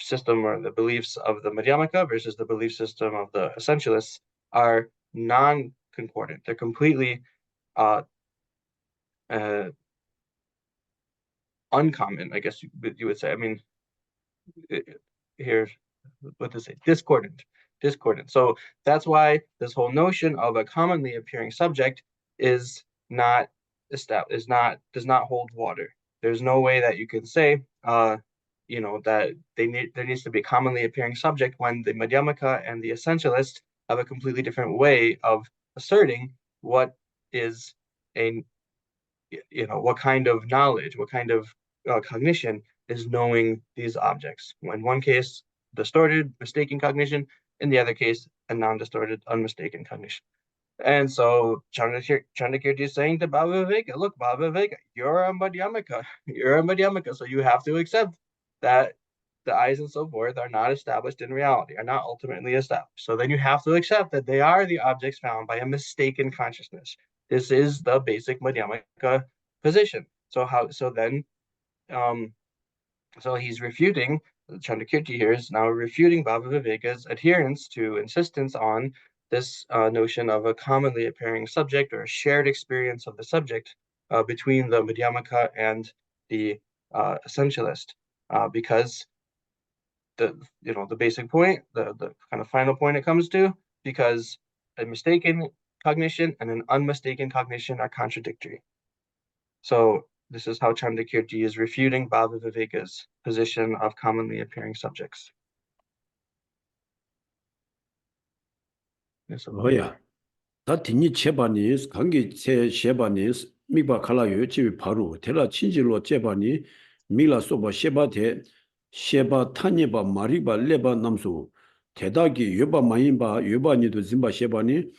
system or the beliefs of the Madhyamaka versus the belief system of the essentialists are non-concordant. They're completely uncommon, I guess you would say. I mean, here, what to say, discordant. So that's why this whole notion of a commonly appearing subject is not established, does not hold water. There's no way that you can say, that there needs to be a commonly appearing subject when the Madhyamaka and the essentialist have a completely different way of asserting what is what kind of knowledge, what kind of cognition is knowing these objects. In one case, distorted, mistaken cognition. In the other case, a non-distorted, unmistaken cognition. And so Chandrakirti is saying to Baba Viveka, look, Baba Viveka, you're a Madhyamaka, so you have to accept that the eyes and so forth are not established in reality, are not ultimately established. So then you have to accept that they are the objects found by a mistaken consciousness. This is the basic Madhyamaka position. So he's refuting, Chandrakirti here is now refuting Baba Viveka's adherence to insistence on this notion of a commonly appearing subject or a shared experience of the subject between the Madhyamaka and the essentialist, because the basic point, the kind of final point it comes to, because a mistaken cognition and an unmistaken cognition are contradictory. So this is how Chandrakirti is refuting Baba Viveka's position of commonly appearing subjects. Yes, 뭐야? 다 뒷니 제반이 관계 제 제반이 미바 칼라요 집이 바로 테라 친질로 제반이 미라 소바 셰바테 셰바 타니바 마리바 레바 남수 대다기 여바 마인바 여바니도 짐바 셰바니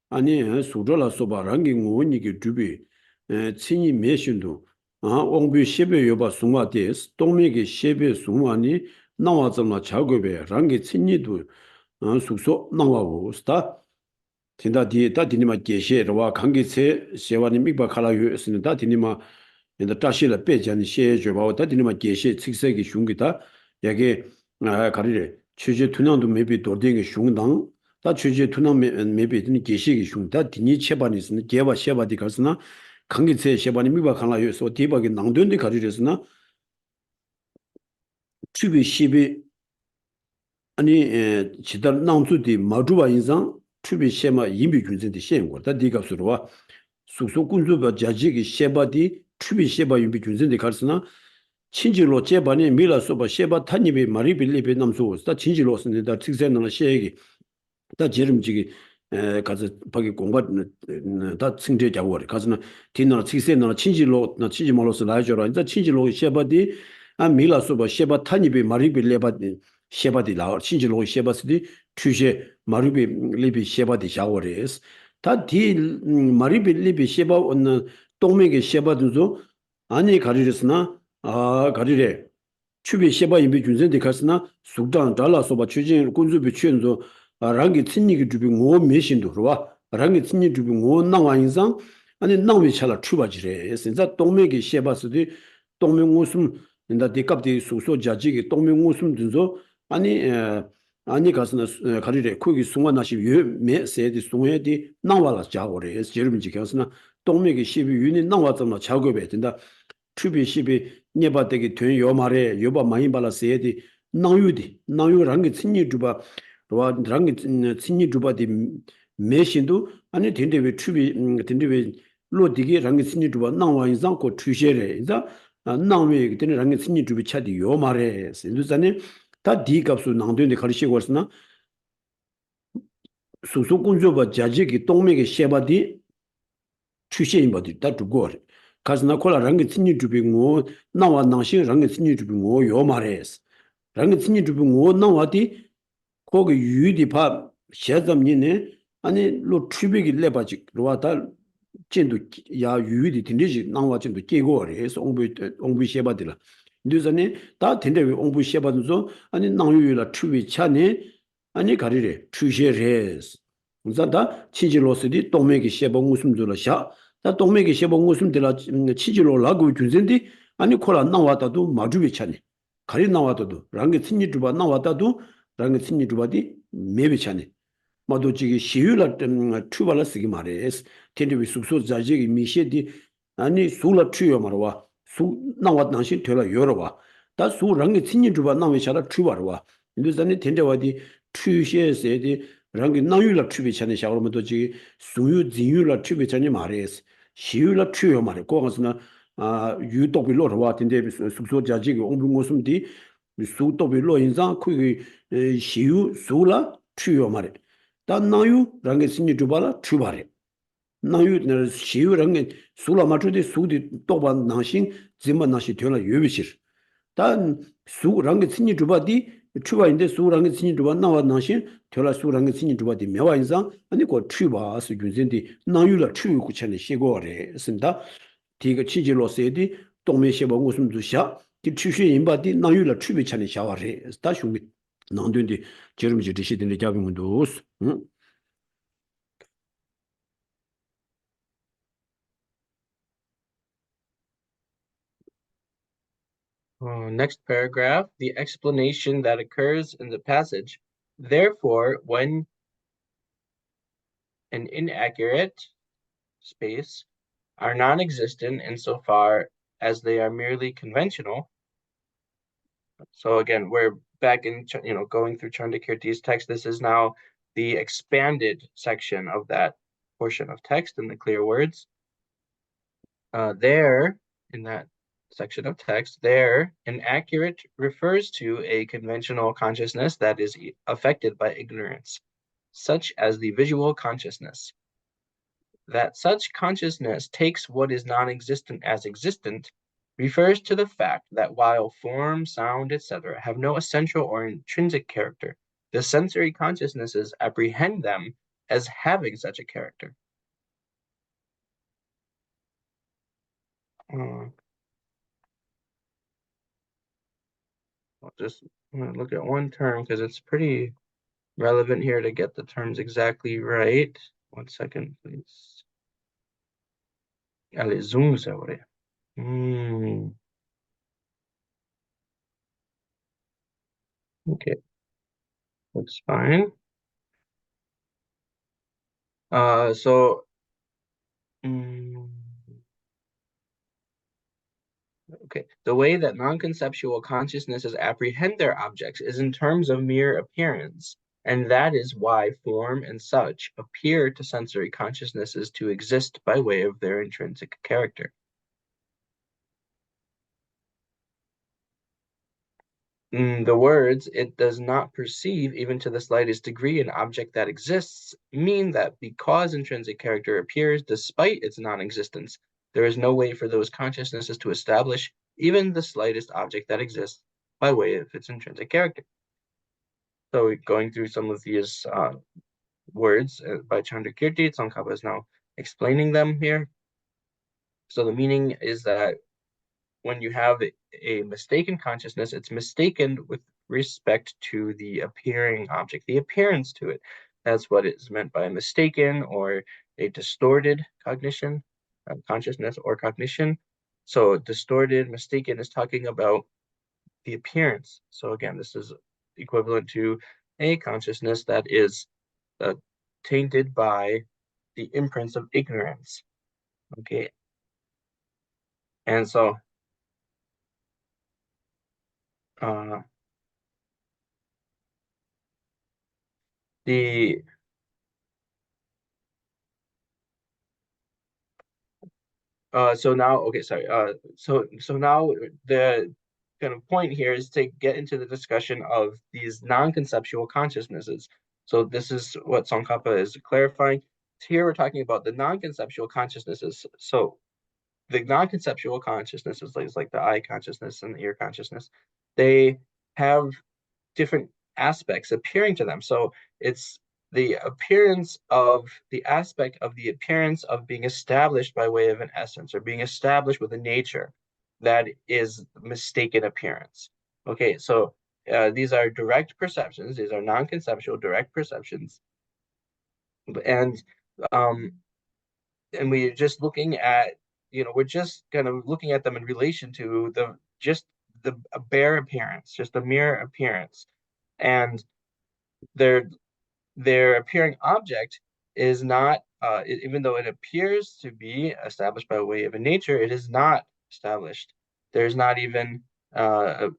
아니 수저라 소바 랑기 오니기 두비 친이 메신도 옹비 셰베 여바 숭와데스 동메기 셰베 숭와니 나와점나 작업에 랑기 친이도 숙소 나와고 스타 tinda di ta dinima geshe rwa kangi tse shewa ni mikba khala yu sini ta dinima inda tashi la pe jani she jo ba ta dinima geshe tsikse gi shungi ta yage karire chuje tunangdu mebi dordeng gi shungdang ta chuje tunang mebi dini geshe gi shung ta dini chebani sini geba sheba di karsina kangi tse shewa ni mikba khala yu so diba gi nangdun di karire sina chubi shibi 아니 지달 나운수디 마주바 인상 추비 셰마 임비 군진디 셰고 다 디갑스로와 숙소 군주바 자지기 셰바디 추비 셰바 임비 군진디 갈스나 친지로 제반에 밀라소바 셰바 타니비 마리빌리비 남수 다 친지로스네 다 직세는 셰기 다 제름지기 가서 밖에 공부 다 승제 작업을 가서는 뒤는 직세는 친지로 나 친지 말로서 나줘라 이제 친지로 셰바디 아 밀라소바 셰바 타니비 마리빌레바디 셰바디 라워 친지로 셰바스디 추제 마리비 리비 셰바디 샤워레스 다디 마리비 리비 셰바 온는 동맥의 셰바든도 아니 가리르스나 가리레 추비 셰바 임비 준센데 가스나 숙당 달라소바 추진 군주비 추연도 랑기 친니기 주비 오 메신도 그러와 랑기 친니 주비 오 나와 인상 아니 나위 차라 추바지레 진짜 동맥의 셰바스디 동맥 웃음 인다 디캅디 수소 자지기 동맥 웃음 든소 아니 가스나 가리레 코기 숭와나시 유메 세디 숭웨디 나와라 자고레 제르민지 가스나 동맥의 시비 윤이 나와잖아 작업에 된다 추비 시비 네바데기 된 요마레 요바 많이 발라세디 나유랑 게 친니 주바 로랑 게 친니 주바디 메신도 아니 된데베 추비 된데베 로디게 랑게 친니 주바 나와 인상 고 추셰레 이자 나외 되는 랑게 친니 주비 차디 요마레 인도자네 다 디갑수 낭된데 가르치고 왔으나 수수군조바 자지기 동맥의 셰바디 추셰인 바디 다 두고 가스나 콜라 랑게 친니 주빙고 나와 낭신 랑게 친니 주빙고 요마레스 랑게 친니 주빙고 나와디 거기 유디 파 셰담니네 아니 로 추비기 레바지 로아다 진도 야 유유디 딘디지 나와 진도 깨고래 옹부 셰바들라 뉴스네 다 딘데 옹부 셰바도 아니 나유유라 추비 차네 아니 가리래 추셰레스 우자다 치질로스디 동맥이 셰바 무슨 줄라샤 다 동맥이 셰바 무슨 들라 치질로 라고 준센디 아니 콜라 나와다도 마주비 차네 가리 나와다도 랑게 친니 주바 나와다도 랑게 친니 주바디 메비 차네 마도 지기 시유라 투발라 쓰기 말해스 텐데비 숙소 자지기 미셰디 아니 수라 투요 말와 수 나와 당신 되라 여러와 다 수랑이 친니 주바 나왜 샤라 투바와 인도산에 텐데와디 투셰세디 랑기 나유라 투비 차네 샤오르면도 지기 수유 진유라 투비 차네 말해스 시유라 투요 말해 거기서나 아 유독비 로와 텐데비 숙소 자지기 옹붕고숨디 수도비 로 인상 그 시유 수라 투요 말해 다 나유 랑게 신이 주발라 추바레 나유 나 시유 랑게 술라 마트디 수디 또반 나신 짐만 나시 되나 유비실 단수 랑게 신이 주바디 추바인데 수 랑게 신이 주바 나와 나신 되라 수 랑게 신이 주바디 메와 인상 아니 고 추바스 준센디 나유라 추유 구천의 시고래 쓴다 디가 치질로세디 동메 셰보 무슨 두샤 디 추슈 인바디 나유라 추비 찬의 샤와레 다 슝미 난된디 제름지 드시던데 잡으면도스 Next paragraph, the explanation that occurs in the passage. Therefore, when an inaccurate space are non-existent insofar as they are merely conventional. So again, we're back in, going through Chandakirti's text. This is now the expanded section of that portion of text in the clear words. There, in that section of text, there, inaccurate refers to a conventional consciousness that is affected by ignorance, such as the visual consciousness. That such consciousness takes what is non-existent as existent refers to the fact that while form, sound, etc. have no essential or intrinsic character, the sensory consciousnesses apprehend them as having such a character. I'll just look at one term because it's pretty relevant here to get the terms exactly right. 1 second, please. Allez, zoom ça, ouais. Okay, looks fine. Okay, the way that non-conceptual consciousnesses apprehend their objects is in terms of mere appearance, and that is why form and such appear to sensory consciousnesses to exist by way of their intrinsic character. The words, it does not perceive even to the slightest degree an object that exists, mean that because intrinsic character appears despite its non-existence, there is no way for those consciousnesses to establish even the slightest object that exists by way of its intrinsic character. So going through some of these words by Chandrakirti, Tsongkhapa is now explaining them here. So the meaning is that when you have a mistaken consciousness, it's mistaken with respect to the appearing object, the appearance to it. That's what is meant by mistaken or a distorted cognition, consciousness or cognition. So distorted, mistaken is talking about the appearance. So again, this is equivalent to a consciousness that is tainted by the imprints of ignorance. Okay. And so so now, okay, sorry. So now the kind of point here is to get into the discussion of these non-conceptual consciousnesses. So this is what Tsongkhapa is clarifying. Here we're talking about the non-conceptual consciousnesses. So the non-conceptual consciousnesses, like the eye consciousness and the ear consciousness, they have different aspects appearing to them. So it's the appearance of the aspect of the appearance of being established by way of an essence or being established with a nature that is mistaken appearance. Okay, so these are direct perceptions. These are non-conceptual direct perceptions, and um, we're just looking at, we're just kind of looking at them in relation to the bare appearance, just a mere appearance, and their appearing object is not, even though it appears to be established by way of a nature, it is not established. There's not even a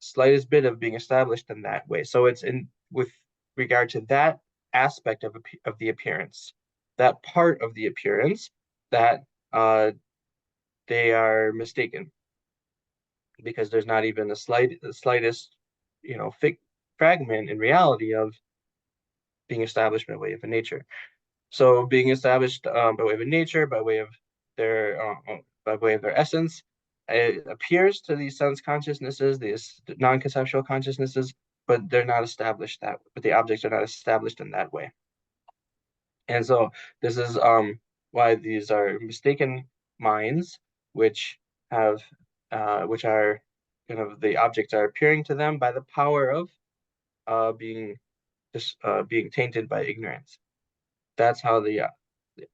slightest bit of being established in that way. So it's in with regard to that aspect of the appearance, that part of the appearance that they are mistaken, because there's not even the slightest, fragment in reality of being established by way of a nature. So being established by way of nature, by way of their essence, it appears to these sense consciousnesses, these non-conceptual consciousnesses, but they're not established but the objects are not established in that way. And so this is why these are mistaken minds, which have which are kind of the objects are appearing to them by the power of being being tainted by ignorance. That's how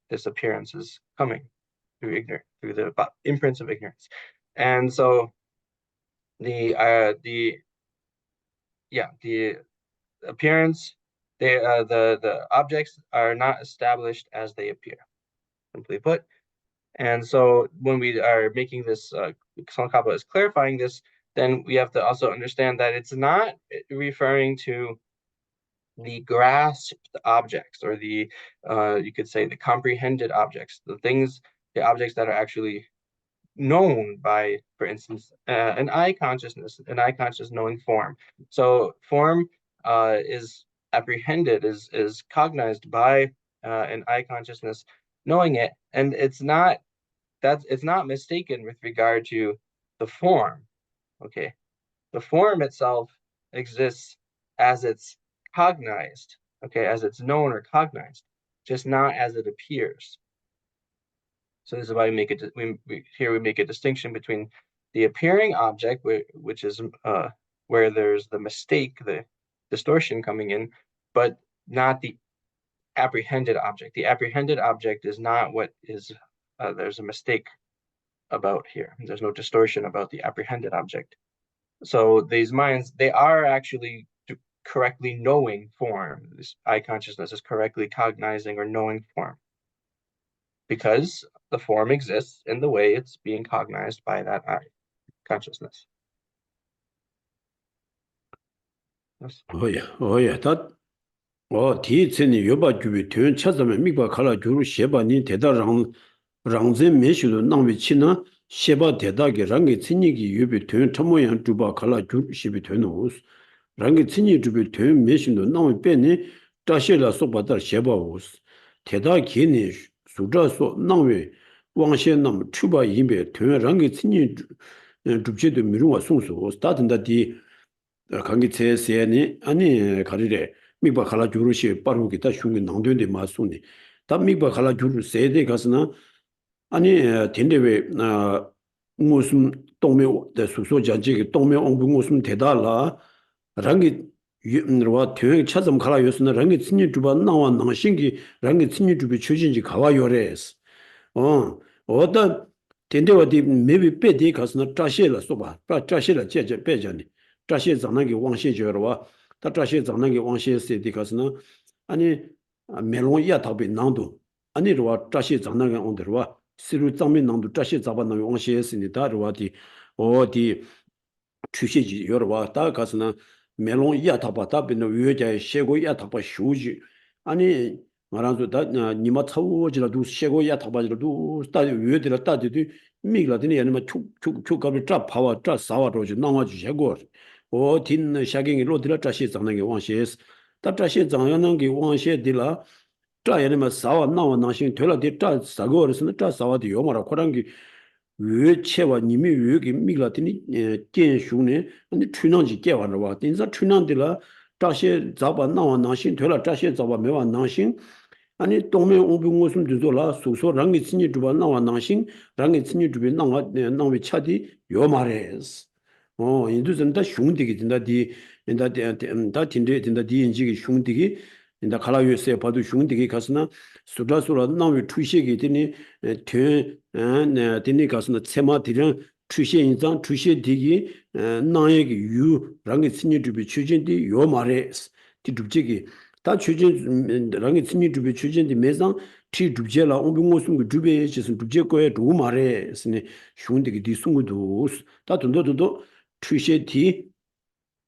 this appearance is coming through the imprints of ignorance. And so the appearance, the objects are not established as they appear, simply put. And so when we are making this, Tsongkhapa is clarifying this, then we have to also understand that it's not referring to the grasped objects, or the you could say the comprehended objects, the objects that are actually known by, for instance, an eye consciousness, knowing form. So form is apprehended, is cognized by an eye consciousness knowing it, and it's not mistaken with regard to the form. Okay, the form itself exists as it's cognized, okay, as it's known or cognized, just not as it appears. So this is why we make it. We make a distinction between the appearing object, which is where there's the mistake, the distortion coming in, but not the apprehended object. The apprehended object is not what is. There's a mistake about here. There's no distortion about the apprehended object. So these minds, they are actually correctly knowing form. This eye consciousness is correctly cognizing or knowing form, because the form exists in the way it's being cognized by that eye consciousness. Yes. 다 디체니 요바 주비 퇴원 찾으면 미바 칼라 주로 셰바니 대다랑 랑제 메시도 남비 치나 셰바 대다게 랑게 친이기 요비 퇴원 참모양 주바 칼라 주 시비 퇴노스 랑게 친이 주비 퇴원 메시도 남비 빼니 따셰라 소바다 셰바우스 대다기니 수자소 남비 왕셰 남 추바 이베 퇴원 랑게 친이 주비도 미루와 송소 스타든다디 강기 제세니 아니 가리래 미바 칼라 주르시 빠르기다 슝이 낭된데 마소니 다 미바 칼라 주르 세데 가스나 아니 딘데베 무슨 동묘의 수소 자지기 동묘 옹부 무슨 대달라 랑기 유와 퇴행 찾음 칼라 요스나 랑기 친이 주바 나와 나신기 랑기 친이 주비 추진지 가와 요레스 어떤 딘데와디 메비 빼디 가스나 짜셰라 소바 짜셰라 제제 빼자니 짜셰 장난기 왕셰 저러와 다 짜셰 장난기 왕셰 세디 가스나 아니 멜롱이야 답이 나도 아니로와 짜셰 장난기 온데로와 시루 장면 나도 짜셰 잡아나 왕셰 세니다 로와디 어디 추시지 여러와 다 가스나 멜롱이야 답아 답이는 위에자 셰고야 답아 쇼지 아니 말한도 다 니마 차오지라도 셰고야 답아지라도 따지 위에들 따지도 미글라더니 얘는 축축축값을 짜 파와 짜 싸와로지 나와지 셰고 딘 샤깅이 로드라 짜시 장난게 왕셰스 다 짜시 장난게 왕셰딜라 짜야는 싸와 나와 나신 되라디 짜 싸고르스는 짜 싸와디 요마라 코랑기 외체와 님이 외기 미글라더니 겐슈네 근데 추난지 깨와라 와 딘자 추난딜라 자세 잡아 나와 나신 되라 자세 잡아 매와 나신 아니 동면 오병 무슨 되돌아 소소 랑이 친이 주바 나와 나신 랑이 친이 주비 나와 나위 차디 요 말레스 인도전다 슝디기 된다 디 인다 다 틴데 된다 디 인지기 슝디기 인다 칼라유세 봐도 슝디기 가스나 수다수라 나위 투시기 되니 네 되니 가스나 체마디랑 추시 인장 추시 디기 나에게 유 랑이 친이 주비 추진디 요 말레스 디 줍지기 다 추진 랑이 친이 주비 추진디 매상 티 줍제라 오병고숨 그 주베 지선 줍제 거에 도 말레스니 슝디기 디 숭구도 다 돈도도 추셰티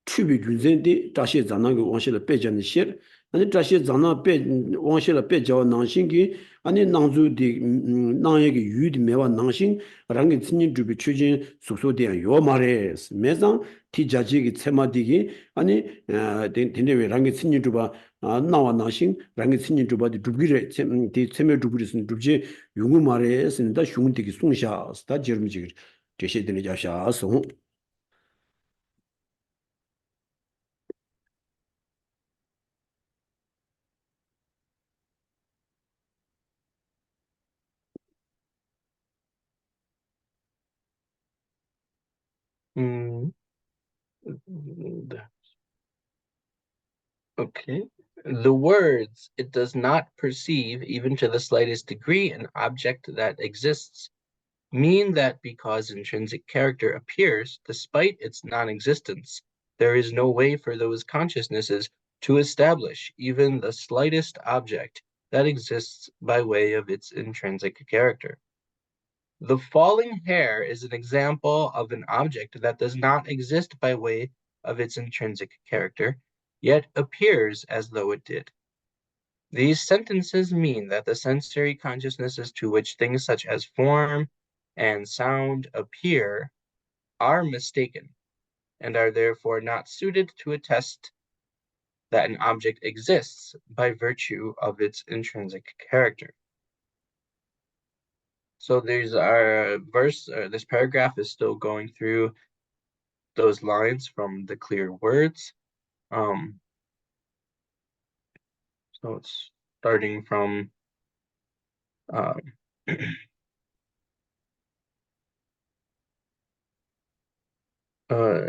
추비 균zen디 다시 자나게 원시를 빼자는 실 아니 다시 자나 빼 원시를 빼자 낭신기 아니 낭주디 나에게 유디 매와 낭신 랑게 친인 주비 추진 속소대한 요 말에스 매상 티자지기 체마디기 아니 딘데베 랑게 친인 주바 나와 낭신 랑게 친인 주바디 두기레 디 체메 두기르스 두지 용우 말에스 다 슝디기 숭샤 스타 제르미지 제시드니 자샤 송 Mm, okay. The words, it does not perceive, even to the slightest degree, an object that exists, mean that because intrinsic character appears despite its non-existence, there is no way for those consciousnesses to establish even the slightest object that exists by way of its intrinsic character. The falling hair is an example of an object that does not exist by way of its intrinsic character, yet appears as though it did. These sentences mean that the sensory consciousnesses to which things such as form and sound appear are mistaken and are therefore not suited to attest that an object exists by virtue of its intrinsic character. So there's our verse, this paragraph is still going through those lines from the clear words. So it's starting from um, uh,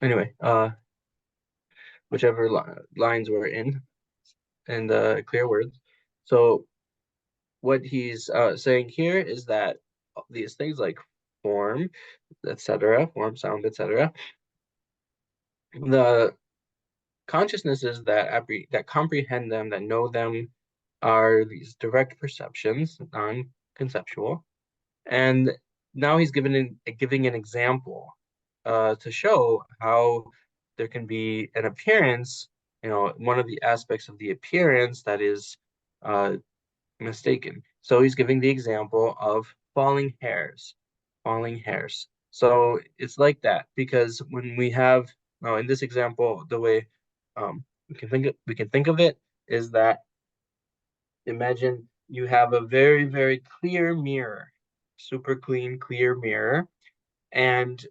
anyway, whichever lines we're in the clear words. So what he's saying here is that these things like form, etc., form, sound, etc., the consciousnesses that comprehend them, that know them, are these direct perceptions, non-conceptual. And now he's giving an example to show how there can be an appearance, one of the aspects of the appearance that is mistaken. So he's giving the example of falling hairs, falling hairs. So it's like that because when we have, now in this example, the way we can think of it is that imagine you have a very, very clear mirror, super clean, clear mirror, and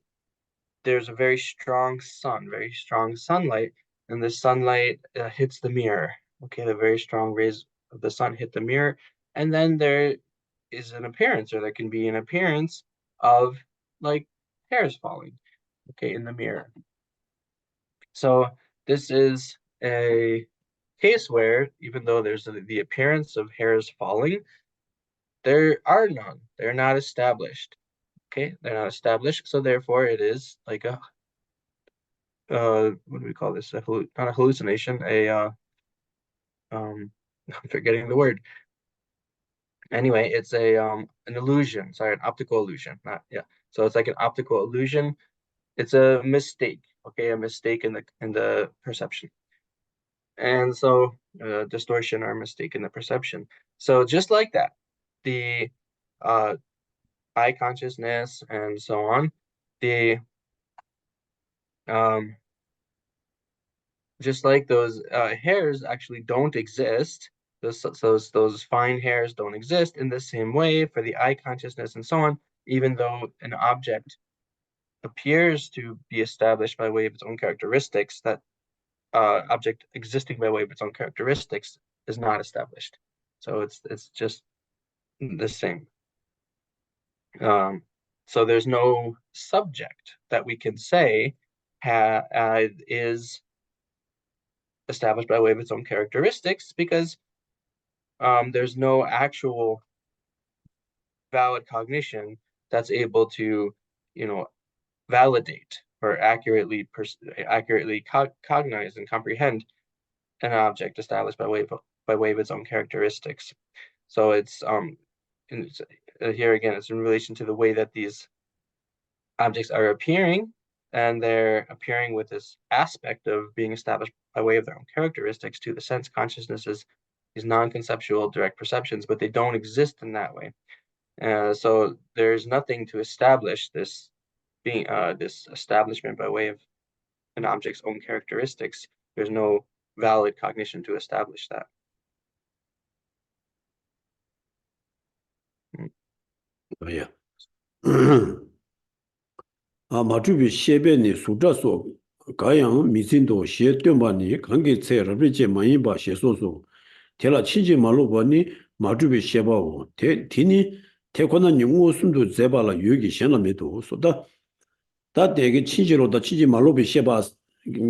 there's a very strong sun, very strong sunlight, and the sunlight hits the mirror. Okay, the very strong rays of the sun hit the mirror, and then there is an appearance, or there can be an appearance of like hairs falling, okay, in the mirror. So this is a case where even though there's the appearance of hairs falling, there are none. They're not established. Okay, they're not established. So therefore, it is like a what do we call this? Not a hallucination. I'm forgetting the word. Anyway, it's a an illusion. Sorry, an optical illusion. Not yeah. So it's like an optical illusion. It's a mistake. Okay, a mistake in the perception. And so distortion or mistake in the perception. So just like that, the uh, eye consciousness and so on, the um, just like those hairs actually don't exist, those fine hairs don't exist in the same way for the eye consciousness and so on, even though an object appears to be established by way of its own characteristics, that object existing by way of its own characteristics is not established. So it's just the same. So there's no subject that we can say is established by way of its own characteristics, because there's no actual valid cognition that's able to, validate or accurately cognize and comprehend an object established by way of its own characteristics. So here again, it's in relation to the way that these objects are appearing, and they're appearing with this aspect of being established by way of their own characteristics to the sense consciousnesses, these non-conceptual direct perceptions, but they don't exist in that way. So there's nothing to establish this establishment by way of an object's own characteristics. There's no valid cognition to establish that. 야. 마주비 셰베니 수자소 가양 미진도 셰뜨바니 관계체 러비제 마이바 셰소소 테라 치지 말로바니 마주비 셰바오 티니 테코나 닝우숨도 제발라 유기 셴라메도 소다 다 되게 치지로다 치지 말로비 셰바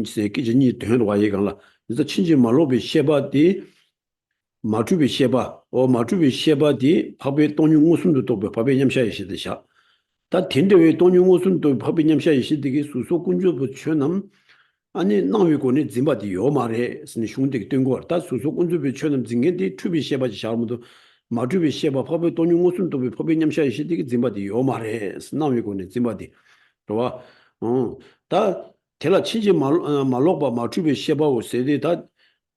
세기진이 되는 와 얘기가 그래서 치지 말로비 셰바디 마주비 셰바 마주비 셰바디 밥에 돈용우숨도 또 밥에 냠샤이 시드샤 다 텐데왜 돈용우숨도 밥에 냠샤이 시드기 수소군주부 최남 아니 나위고니 짐바디 요 말에 스니 슝데기 된거 다 수소군주부 최남 징겐디 투비 셰바지 샤무도 마주비 셰바 밥에 돈용우숨도 밥에 냠샤이 시드기 짐바디 요 말에 나위고니 짐바디 좋아 다 텔라 치지 말로바 마주비 셰바오 세데 다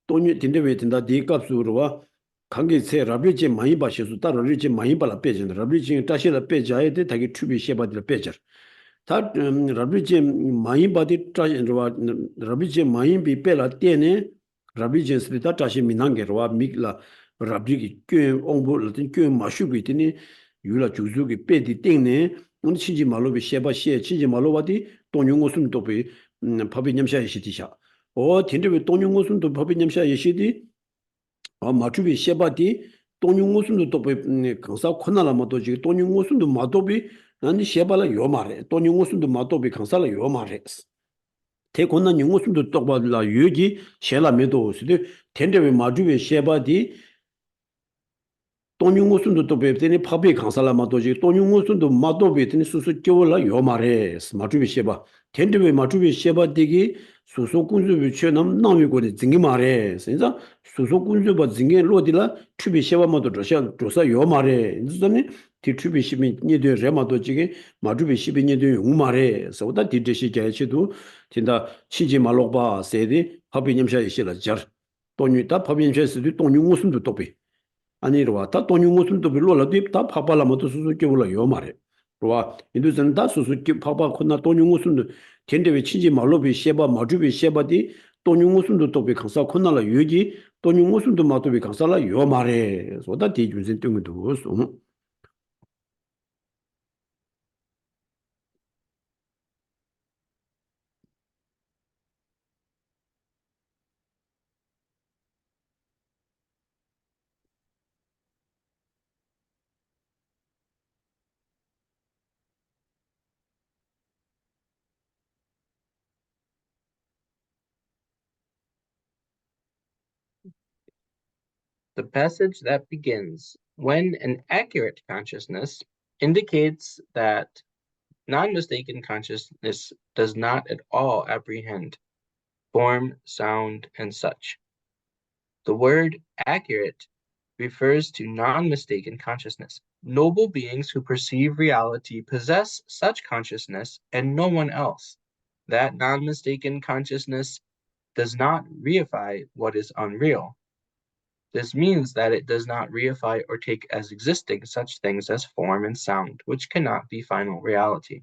돈이 딘데왜 딘다 디값으로와 관계세 라비지 많이 바셔서 따로 리지 많이 발라 빼진다 라비지 다시라 빼자야 돼 다기 투비 셰바들 빼져 다 라비지 많이 바디 짜인로와 라비지 많이 비빼라 때네 라비지 스리다 다시 미난게로와 미글라 라비기 꽤 옹볼 꽤 마슈기 있더니 유라 주주기 빼디 땡네 오늘 치지 말로비 셰바 셰 치지 말로바디 돈용고숨 또비 법이 냠샤 시디샤 딘데왜 돈용고숨도 법이 냠샤 시디 마주비 셰바디 돈용고숨도 또 강사 코나라마도 지 돈용고숨도 마도비 아니 셰발라 요 말해 돈용고숨도 마도비 강사라 요 말해 대고난 용고숨도 또 받라 유기 셰라메도 스데 텐데베 마주비 셰바디 돈용고숨도 또 베더니 파비 강사라마도 지 돈용고숨도 마도비더니 수수 겨울라 요 말해 마주비 셰바 텐데베 마주비 셰바디기 수소군주 최남 남위고리 징기 말해 진짜 수소군주바 징게 로디라 투비 셰바마도 조사 요 말해 인즈더니 디 투비 시미 니데 레마도 지게 마주비 시비 니데 용 말해 서다 디데시 개치도 진다 치지 말로바 세디 합비님샤 이시라 저 돈이다 합비님샤스도 돈용 무슨도 또비 아니로와 다 돈용 무슨도 별로라도 다 파발라마도 수수께 올라 요 말해 로와 인도선 다 수수께 파바 코나 돈용 무슨도 텐데베 치지 말로비 셰바 마주비 셰바디 돈용무슨도 또비 강사 코나라 유지 돈용무슨도 마도비 강사라 요 말에 소다 디준신 뜬도 소 The passage that begins, when an accurate consciousness indicates that non-mistaken consciousness does not at all apprehend form, sound, and such. The word accurate refers to non-mistaken consciousness. Noble beings who perceive reality possess such consciousness and no one else. That non-mistaken consciousness does not reify what is unreal. This means that it does not reify or take as existing such things as form and sound, which cannot be final reality.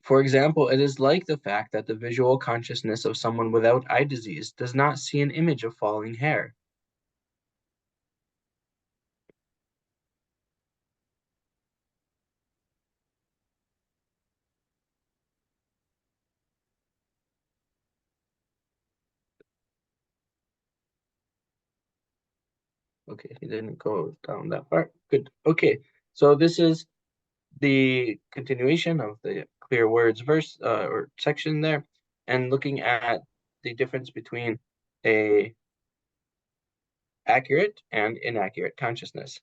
For example, it is like the fact that the visual consciousness of someone without eye disease does not see an image of falling hair. Okay, he didn't go down that far. Good. Okay, so this is the continuation of the clear words verse or section there, and looking at the difference between a accurate and inaccurate consciousness.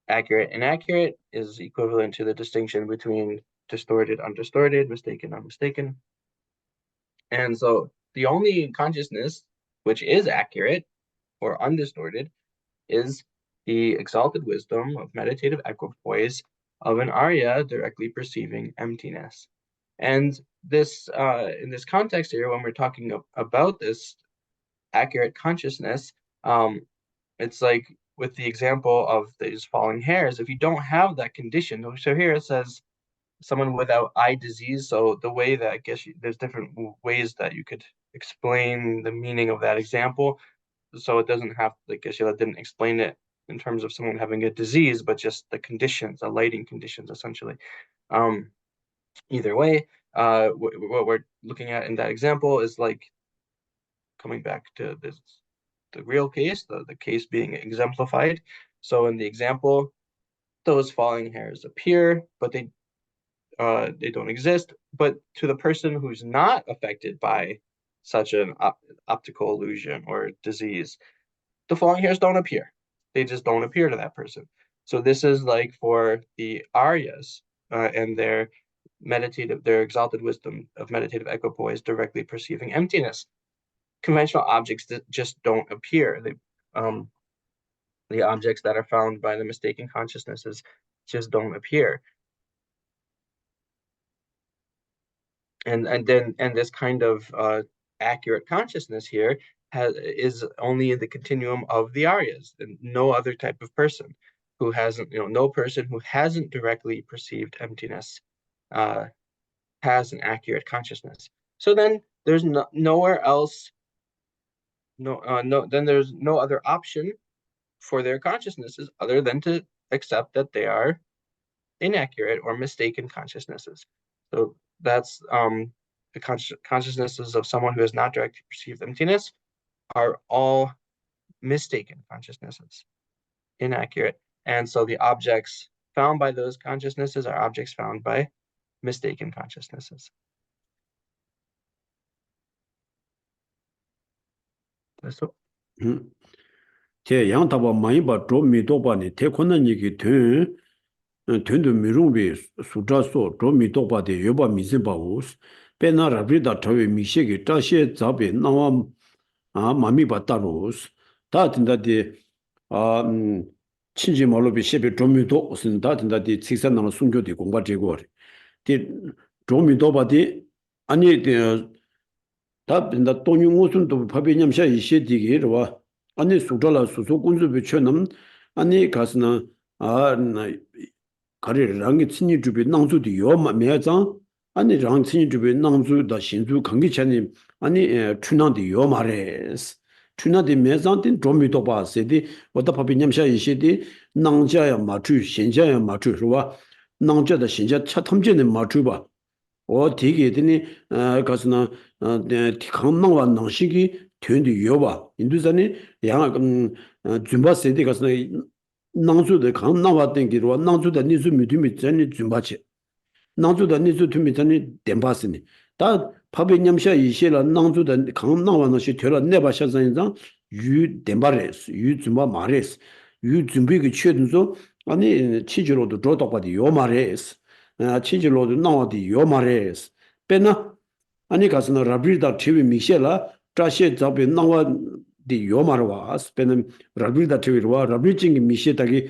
Accurate, inaccurate is equivalent to the distinction between distorted, undistorted, mistaken, unmistaken. And so the only consciousness which is accurate or undistorted is the exalted wisdom of meditative equipoise of an Arya directly perceiving emptiness. And this, in this context here, when we're talking about this accurate consciousness, it's like with the example of these falling hairs, if you don't have that condition, so here it says someone without eye disease. So the way that I guess there's different ways that you could explain the meaning of that example. So it doesn't have, like Geshe didn't explain it in terms of someone having a disease, but just the conditions, the lighting conditions, essentially. Um, Either way, what we're looking at in that example is like coming back to this, the real case, the case being exemplified. So in the example, those falling hairs appear, but they don't exist. But to the person who's not affected by such an optical illusion or disease, the falling hairs don't appear. They just don't appear to that person. So this is like for the Aryas and their exalted wisdom of meditative equipoise directly perceiving emptiness. Conventional objects that just don't appear. The objects that are found by the mistaken consciousnesses just don't appear. And this kind of accurate consciousness here is only in the continuum of the Aryas, and no other type of person who hasn't, no person who hasn't directly perceived emptiness uh, has an accurate consciousness. So then there's nowhere else, then there's no other option for their consciousnesses other than to accept that they are inaccurate or mistaken consciousnesses. So that's the consciousnesses of someone who has not directly perceived emptiness are all mistaken consciousnesses, inaccurate. And so the objects found by those consciousnesses are objects found by mistaken consciousnesses. So, 제 양타바 많이 봐 미도바니 태권은 얘기 된도 미롱비 수자소 좀 미도바데 여바 미세바우스 페나라브리다 저위 미셰기 따시에 잡에 나와 마미 바따로스 다든다디 아 친지 말로비 셰비 좀 미도 무슨 다든다디 직선나는 순교디 공부되고 좀 미도바디 아니 답인다 돈용 무슨도 법이념샤 이셰디기로 아니 수달라 수소 군수 비춰는 아니 가스나 나 가리랑이 친이 주비 낭주디 요마 매장 아니 랑 친이 주비 낭주다 신주 관계 전에 아니 춘난디 요마레스 춘난디 매장된 좀미도 봐세디 어다 법이념샤 이셰디 낭자야 마추 신자야 마추 그와 낭자다 신자 차 탐제는 마추 봐 되게더니 가스나 강남과 낭식이 된디 요바 인도산이 양아 줌바세디 가스나 낭주의 강남과 땡기로 낭주의 니수 미드미 전이 줌바치 낭주의 니수 투미 전이 덴바스니 다 밥에 냠샤 이시라 낭주의 강남과 낭시 되라 내바샤산상 유 덴바레스 유 줌바 마레스 유 줌비기 최든소 아니 치즈로도 조덕바디 요 마레스 치질로도 나와디 요 마레스 페나 아니 가스나 라브리다 TV 미셸라 트라셰 잡에 나와디 요 마르와스 페나 라브리다 TV와 라브리징 미셰다기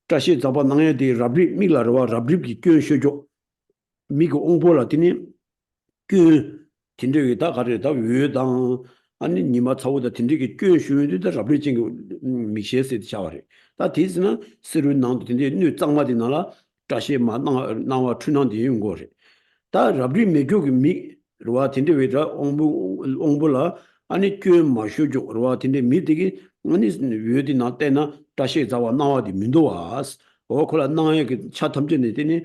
트라셰 잡아 나야디 라브리 밀라르와 라브리기 껴쇼죠 미고 옹보라디니 그 틴데기다 가르다 외당 아니 니마 차오다 틴데기 껴쇼인데 라브리징 미셰세 차와리 다 디스나 스르 나도 틴데 뉴 짱마디 나라 다시 나와 추난디 용거리 다 라브리 메교기 미 로아 틴데 웨다 옹불라 아니 그 마쇼조 로아 틴데 미디기 아니 위디 나때나 다시 자와 나와디 민도와스 오콜라 나에 차 탐전에 되니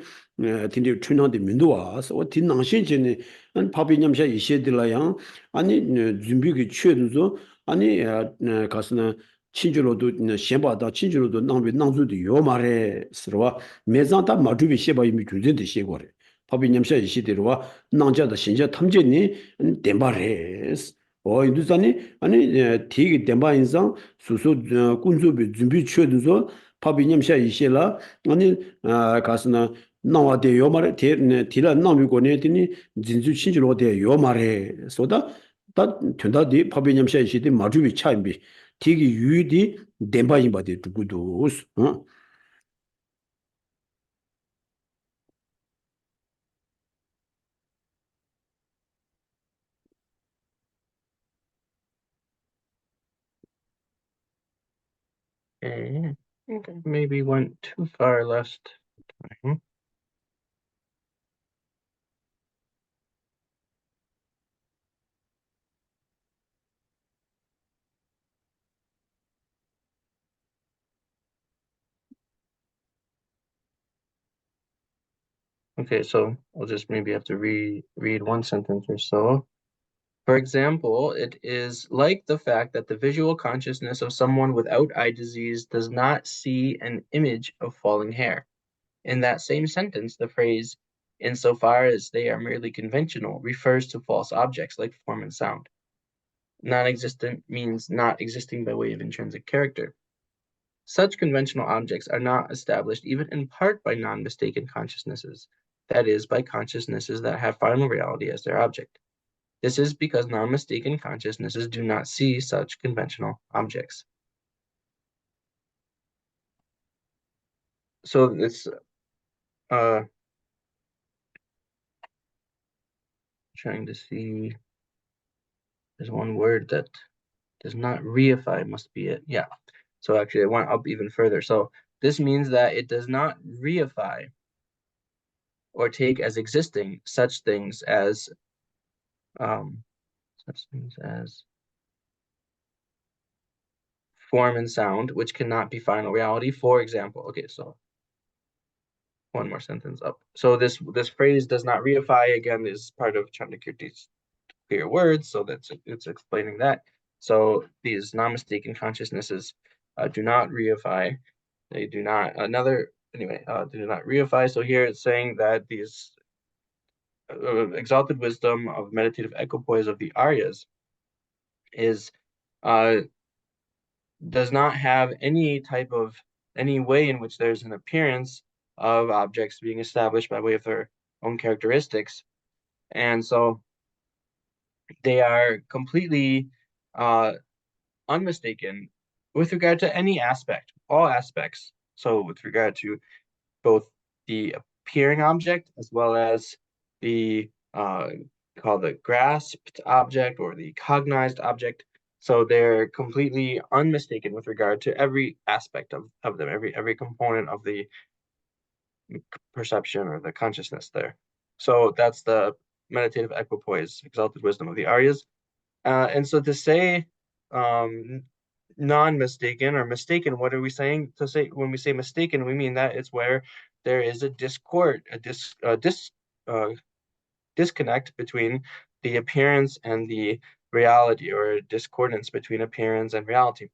틴데 추난디 민도와스 오 틴낭신진이 안 파비냠샤 이셰딜라양 아니 준비기 최든소 아니 가스나 친주로도 셴바다 친주로도 낭비 낭주도 요마레 스르와 매장다 마주비 셰바 이미 주된데 셰고레 법이 냠샤 이시데로와 낭자다 신자 탐제니 덴바레스 인두산이 아니 티기 덴바 인상 수수 군주비 준비 쳐든서 법이 냠샤 이시라 아니 가스나 나와데 요마레 티라 나미고네 티니 진주 친주로데 요마레 소다 다 된다디 법이 냠샤 이시데 마주비 차임비 되게 유디 덴바인 바디 두고도 어 Okay. I think I maybe went too far last time. Okay, so I'll just maybe have to reread one sentence or so. For example, it is like the fact that the visual consciousness of someone without eye disease does not see an image of falling hair. In that same sentence, the phrase, insofar as they are merely conventional, refers to false objects like form and sound. Non-existent means not existing by way of intrinsic character. Such conventional objects are not established even in part by non-mistaken consciousnesses, that is, by consciousnesses that have final reality as their object. This is because non-mistaken consciousnesses do not see such conventional objects. So it's trying to see, there's one word that does not reify, must be it. Yeah. So actually I went up even further. So this means that it does not reify or take as existing such things as form and sound, which cannot be final reality. For example, okay, so one more sentence up. So this phrase does not reify again is part of Chandrakirti's clear words, so it's explaining that. So these non-mistaken consciousnesses do not reify. They do not do not reify. So here it's saying that these exalted wisdom of meditative equipoise of the Aryas is uh, does not have any way in which there's an appearance of objects being established by way of their own characteristics. And so they are completely uh, unmistaken with regard to any aspect, all aspects. So with regard to both the appearing object as well as the called the grasped object or the cognized object. So they're completely unmistaken with regard to every aspect of them, every component of the perception or the consciousness there. So that's the meditative equipoise, exalted wisdom of the Aryas. And so to say non-mistaken or mistaken, what are we saying? To say when we say mistaken, we mean that it's where there is a discord, uh, disconnect between the appearance and the reality, or a discordance between appearance and reality.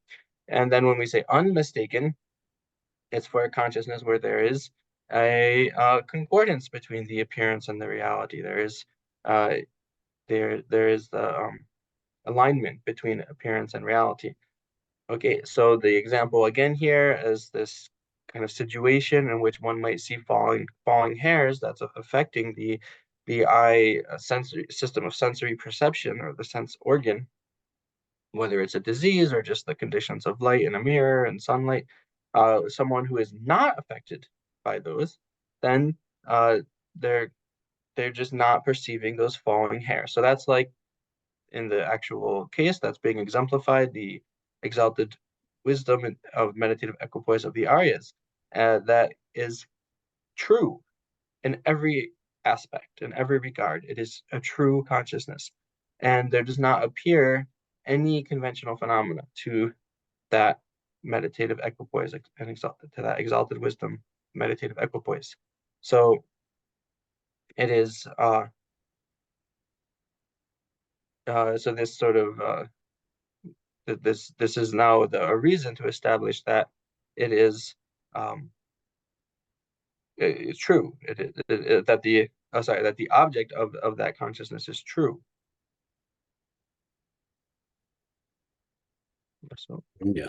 And then when we say unmistaken, it's for a consciousness where there is a concordance between the appearance and the reality. Uh, there is the alignment between appearance and reality. Okay, so the example again here is this kind of situation in which one might see falling hairs that's affecting the eye sensory system of sensory perception or the sense organ, whether it's a disease or just the conditions of light in a mirror and sunlight. Someone who is not affected by those, then uh, they're they're just not perceiving those falling hairs. So that's like in the actual case that's being exemplified, the exalted wisdom of meditative equipoise of the Aryas. That is true in every aspect, in every regard. It is a true consciousness. And there does not appear any conventional phenomena to that meditative equipoise and to that exalted wisdom meditative equipoise. So it is so this sort of this is now a reason to establish that it is it's true. That the that the object of that consciousness is true. So 야.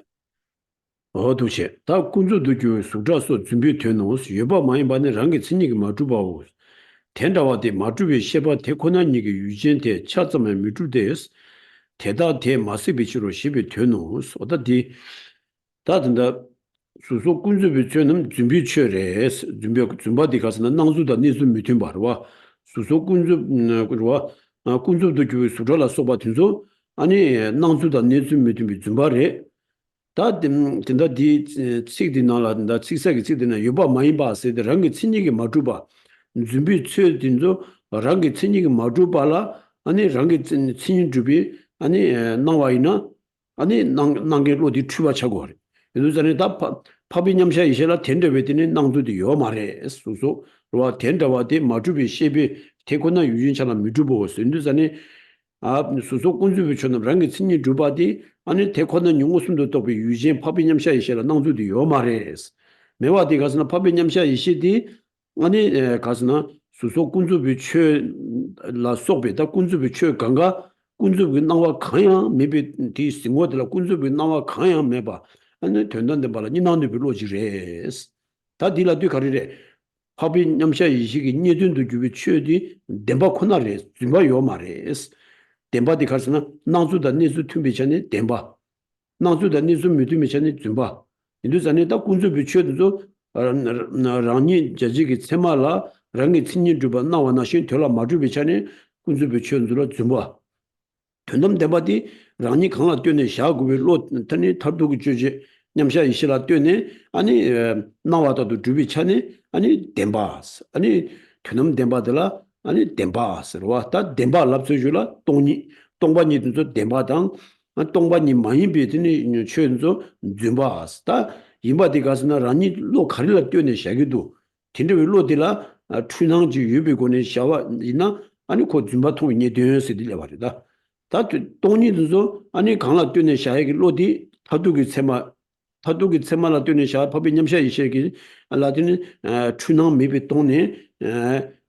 도시. 다 군주도 주 수자서 준비되는 옷 예바 많이 받는 랑게 친이기 마주바오. 텐다와데 마주비 셰바 테코난 얘기 유진대 차점에 미주데스. 대다대 마스비치로 시비 되는 옷. 어다디 다든다 수소 군주비 죄는 준비 처레스. 준비디 가서는 낭주다 니수 미팅 바로와. 수소 군주 그러와 군주도 주 수자라 소바틴소 아니 낭주다 니수 미팅 준바레 다 된다 디 식디 나라다 식사기 식디나 요바 많이 봐서 랑게 친이게 마주바 준비 최딘조 랑게 친이게 마주바라 아니 랑게 친이 주비 아니 나와이나 아니 낭게 로디 추바 차고 그래 요전에 다 파비냠샤 이셔라 텐데 베디니 낭도디 요 말에 수소 로와 텐다와디 마주비 셰비 테코나 유진처럼 미주보스 인도전에 수소 군주비처럼 랑게 친이 주바디 아니 대권은 용어숨도 또 유진 파비냠샤 이시라 낭주도 요 말에스 매와디 가스나 파비냠샤 이시디 아니 가스나 수소 군주비 최라 속베다 군주비 최 강가 군주비 나와 가야 메비 디 싱고들 군주비 나와 가야 메바 아니 된단데 발라 니나는데 빌로지레스 다딜라디 가리레 파비냠샤 이시기 니든도 주비 최디 덴바 코나레 준바 요 말에스 덴바디 가스나 나주다 니수 tum비전에 덴바 나주다 니수 미투미전에 준바 인도산에 다 군주 비추도 라니 자지기 세마라 랑이 친니 주바 나와나 신 털라 마주 비전에 군주 비추도 준바 된놈 덴바디 라니 강라 뛰네 샤구비 로 터니 타두기 주지 냠샤 이시라 뛰네 아니 나와다도 주비찬에 아니 덴바스 아니 된놈 덴바들라 아니 덴바스로 왔다 덴바 랍스줄라 동바니도 덴바당 동바니 많이 비드니 최은조 줌바스다 이마디 가스나 라니 로 가릴라 뛰네 샤기도 틴데 로딜라 추낭지 유비고네 샤와 이나 아니 고 줌바통 이니 되어서들려 버리다 다 동니도 아니 강라 뛰네 샤기 로디 타두기 세마라 뛰네 샤 법인냠샤 이셰기 알라디는 추낭 미비 동네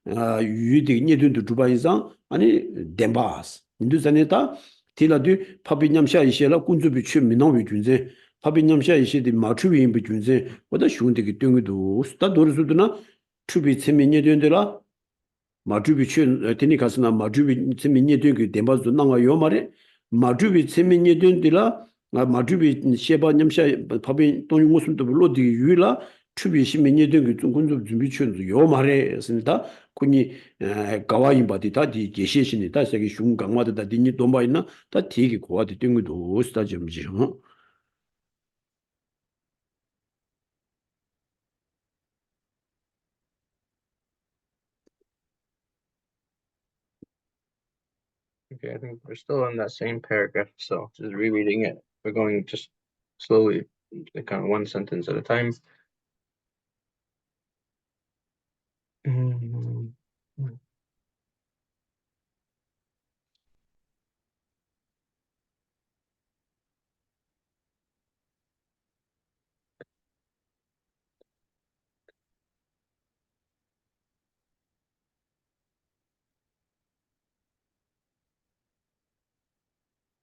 유디 니든도 두바 이상 아니 덴바스 인도산에다 틸라디 파비냠샤 이시라 군주비 취민노비 준제 파비냠샤 이시디 마추비 준제 보다 쉬운데기 땡기도 스타 도르스드나 추비 체민이 된데라 마추비 취 테니 가스나 마추비 체민이 되기 덴바스도 나와 요 말에 마추비 체민이 된데라 마추비 셰바냠샤 파비 동용무슨도 불로디 유라 추비 시민이 되기 군주 준비 취도 요 말에 있습니다 군이 가와인 바디다 디 게시신이 다 세기 슝 강마다 디니 돈바이나 다 디기 고아디 땡기도 스타 점지 okay, I think we're still in that same paragraph, so just rereading it. We're going just slowly, like kind of one sentence at a time.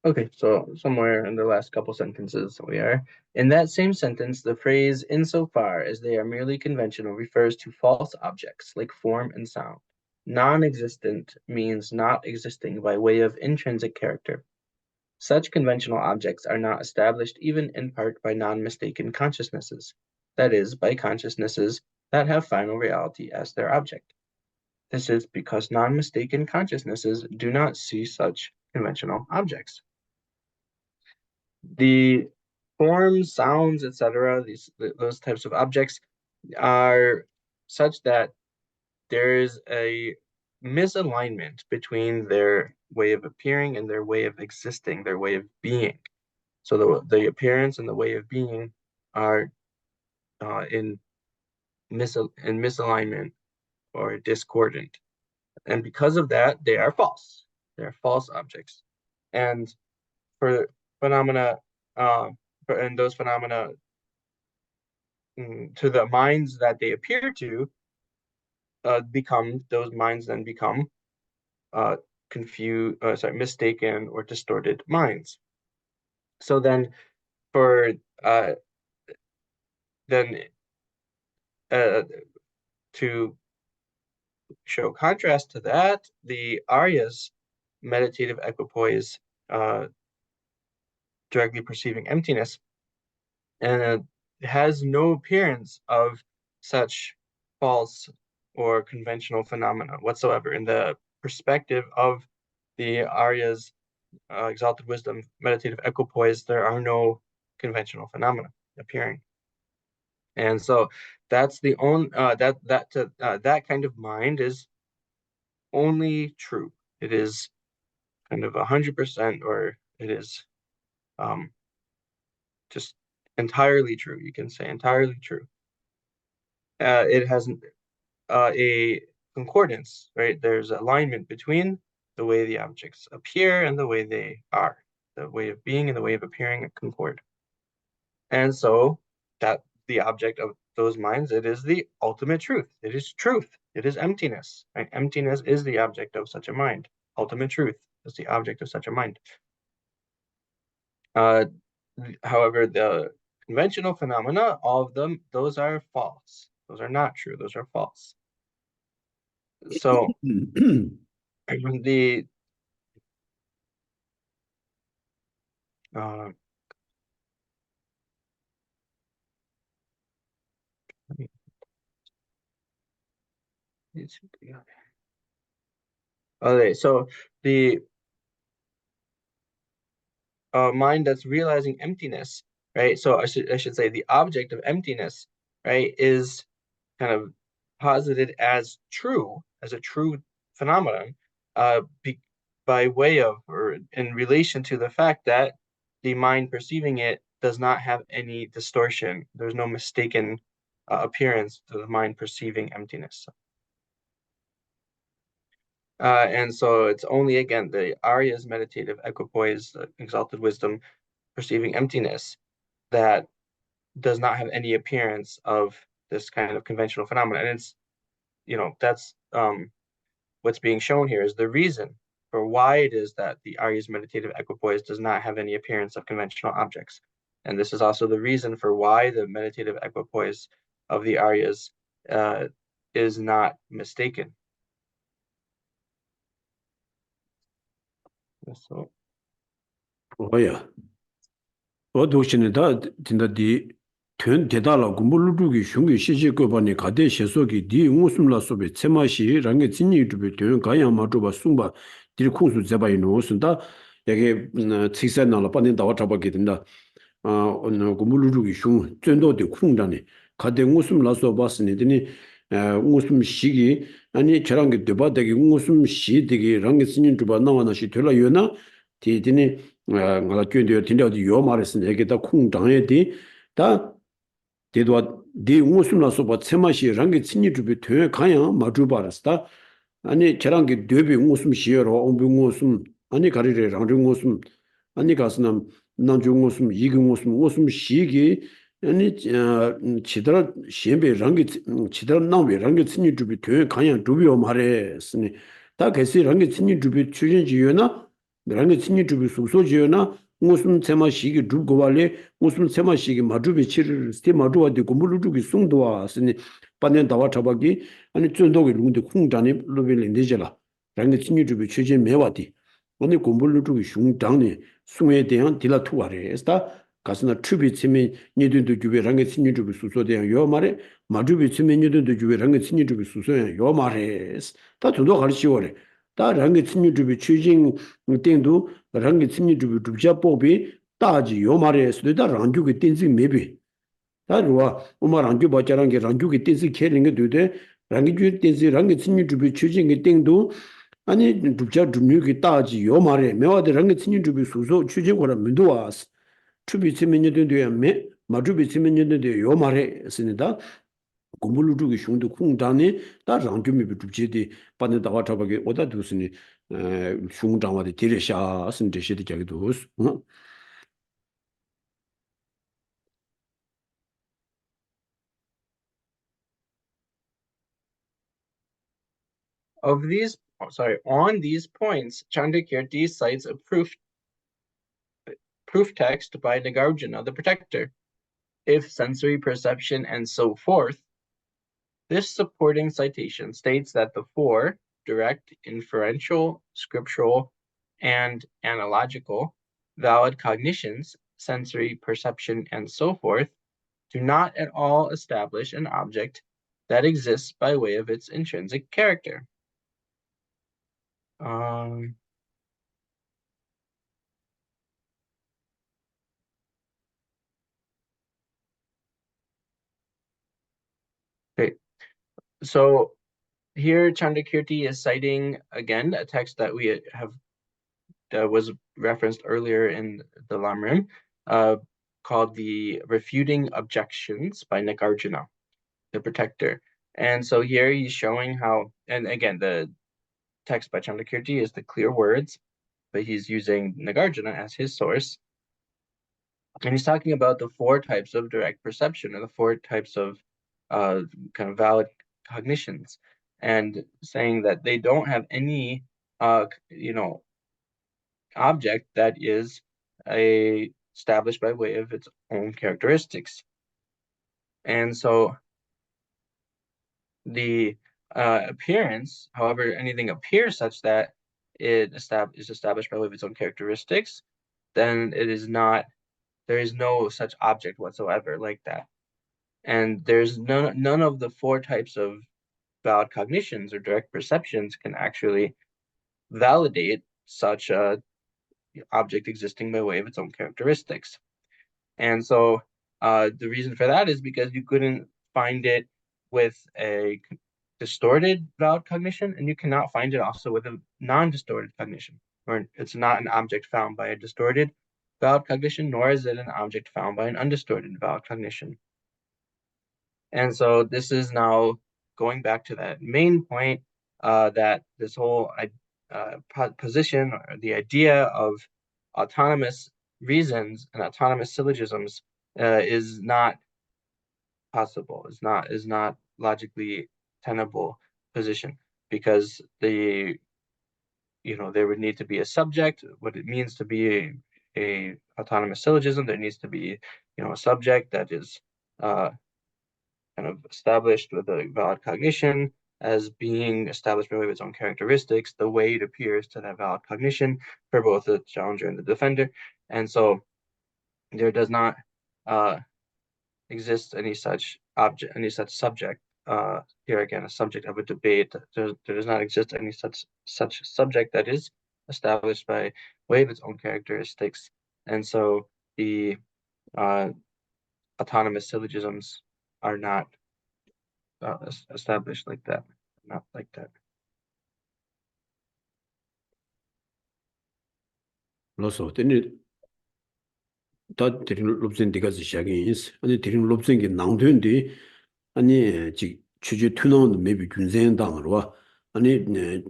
Okay, so somewhere in the last couple sentences we are. In that same sentence, the phrase insofar as they are merely conventional refers to false objects like form and sound. Non-existent means not existing by way of intrinsic character. Such conventional objects are not established even in part by non-mistaken consciousnesses, that is, by consciousnesses that have final reality as their object. This is because non-mistaken consciousnesses do not see such conventional objects. The forms, sounds, etc., those types of objects are such that there is a misalignment between their way of appearing and their way of existing, their way of being. So the appearance and the way of being are in misalignment or discordant. And because of that, they are false. They are false objects. And for phenomena, and those phenomena to the minds that they appear to, those minds then become mistaken or distorted minds. So then, for then to show contrast to that, the Arya's meditative equipoise, directly perceiving emptiness, and has no appearance of such false or conventional phenomena whatsoever. In the perspective of the Arya's exalted wisdom, meditative equipoise, there are no conventional phenomena appearing. And so that's the only that kind of mind is only true. It is kind of 100%, or it is just entirely true. You can say entirely true. It has a concordance, right? There's alignment between the way the objects appear and the way they are. The way of being and the way of appearing concord. And so that the object of those minds, it is the ultimate truth. It is truth. It is emptiness. Right? Emptiness is the object of such a mind. Ultimate truth is the object of such a mind. However, the conventional phenomena, all of them, those are false. Those are not true. Those are false. So the okay, so the mind that's realizing emptiness, right? So I should say the object of emptiness, right, is kind of posited as true, as a true phenomenon, by way of, or in relation to the fact that the mind perceiving it does not have any distortion. There's no mistaken appearance to the mind perceiving emptiness. And so it's only, again, the Arya's meditative equipoise, the exalted wisdom, perceiving emptiness, that does not have any appearance of this kind of conventional phenomenon. And it's, that's what's being shown here is the reason for why it is that the Arya's meditative equipoise does not have any appearance of conventional objects. And this is also the reason for why the meditative equipoise of the Aryas is not mistaken. So, 뭐야? 어두신에다 진다디 튼 대달라 공부르기 흉기 시지고 보니 가대 시속이 디 무슨라 소베 체마시 랑게 진이르베 된 가야 마주바 숭바 디 콩수 제바이 노선다 여기 치세나라 빠는 다와 잡게 된다 오늘 공부르기 흉 전도의 콩단에 가대 무슨라 소바스니 되니 무슨 시기 아니 저런 게 되바되기 무슨 시되기 랑게 진이 주바 나와나시 될라 요나 디디니 ngala kyun de tin de yo ma res ne ge da khung dang ye di da de do di ngusum la so ba chema shi rang ge chin ju bi thö ka ya ma ju ba ras da ani charang ge de bi ngusum shi ro ong bi ngusum ani ga ri re rang ju ngusum ani ga snam nang ju ngusum yi ge ngusum shi ge ani chidra shen be rang ge chidra nang be rang ge chin ju bi thö ka ya ju bi yo ma res ni da ge si rang ge chin ju bi chu jin ji yo na 랑게 친이 주비 소소지요나 무슨 세마시기 두고발레 무슨 세마시기 마주비 치를 스테 마주와디 고물루 주기 숭도와 스니 반년 다와 잡아기 아니 쫀도기 룽데 쿵단이 로빌인데젤라 랑게 친이 주비 최진 매와디 오늘 고물루 주기 숭당니 숭에 대한 딜라 투와레 에스타 가스나 추비 치미 니든도 주비 랑게 친이 주비 소소대 요 말에 마주비 치미 니든도 주비 랑게 친이 주비 소소야 요 말에 다 저도 가르치오래 다 랑게 친이 주비 최진 땡도 랑게 친이 주비 주자 법이 따지 요 말에 쓰다 랑주게 땡지 메비 다루와 오마 랑주 바자랑게 랑주게 땡지 캐링게 되데 랑게 주 땡지 랑게 친이 주비 최진게 땡도 아니 주자 주뉴게 따지 요 말에 메와데 랑게 친이 주비 소소 최진고라 민도와스 추비 치면년도에 메 마주비 치면년도에 요 말에 쓰니다 공부를 주기 흉도 쿵단이 다 랑주미 비주지디 받는 다와 잡아게 오다 두스니 흉장와데 디레샤 쓴데시디 자기도 On these points, Chandrakirti cites a proof text by Nagarjuna, the protector. If sensory perception and so forth, this supporting citation states that the four direct, inferential, scriptural, and analogical valid cognitions, sensory perception, and so forth, do not at all establish an object that exists by way of its intrinsic character. Okay, so here Chandrakirti is citing again a text that we have that was referenced earlier in the Lamrim, called the Refuting Objections by Nagarjuna, the protector. And so here he's showing how, and again, the text by Chandrakirti is the clear words, but he's using Nagarjuna as his source. And he's talking about the four types of direct perception, or the four types of kind of valid cognitions, and saying that they don't have any, object that is established by way of its own characteristics. And so the appearance, however, anything appears such that it is established by way of its own characteristics, then it is not, there is no such object whatsoever like that. And there's none of the four types of valid cognitions or direct perceptions can actually validate such a object existing by way of its own characteristics. And so the reason for that is because you couldn't find it with a distorted valid cognition, and you cannot find it also with a non-distorted cognition, or it's not an object found by a distorted valid cognition, nor is it an object found by an undistorted valid cognition. And so this is now going back to that main point, that this whole position, or the idea of autonomous reasons and autonomous syllogisms is not possible, is not logically tenable position, because there would need to be a subject, what it means to be a autonomous syllogism. There needs to be, a subject that is kind of established with a valid cognition as being established by way of its own characteristics, the way it appears to that valid cognition for both the challenger and the defender. And so there does not exist any such object, any such subject. Here again, a subject of a debate. There does not exist any such subject that is established by way of its own characteristics. And so the autonomous syllogisms are not established like that, not like that. 로소 되니 다 드린 롭센 디가지 시작인스 아니 드린 롭센 게 나온데 아니 지 추주 투노는 메비 균생 당으로 아니 네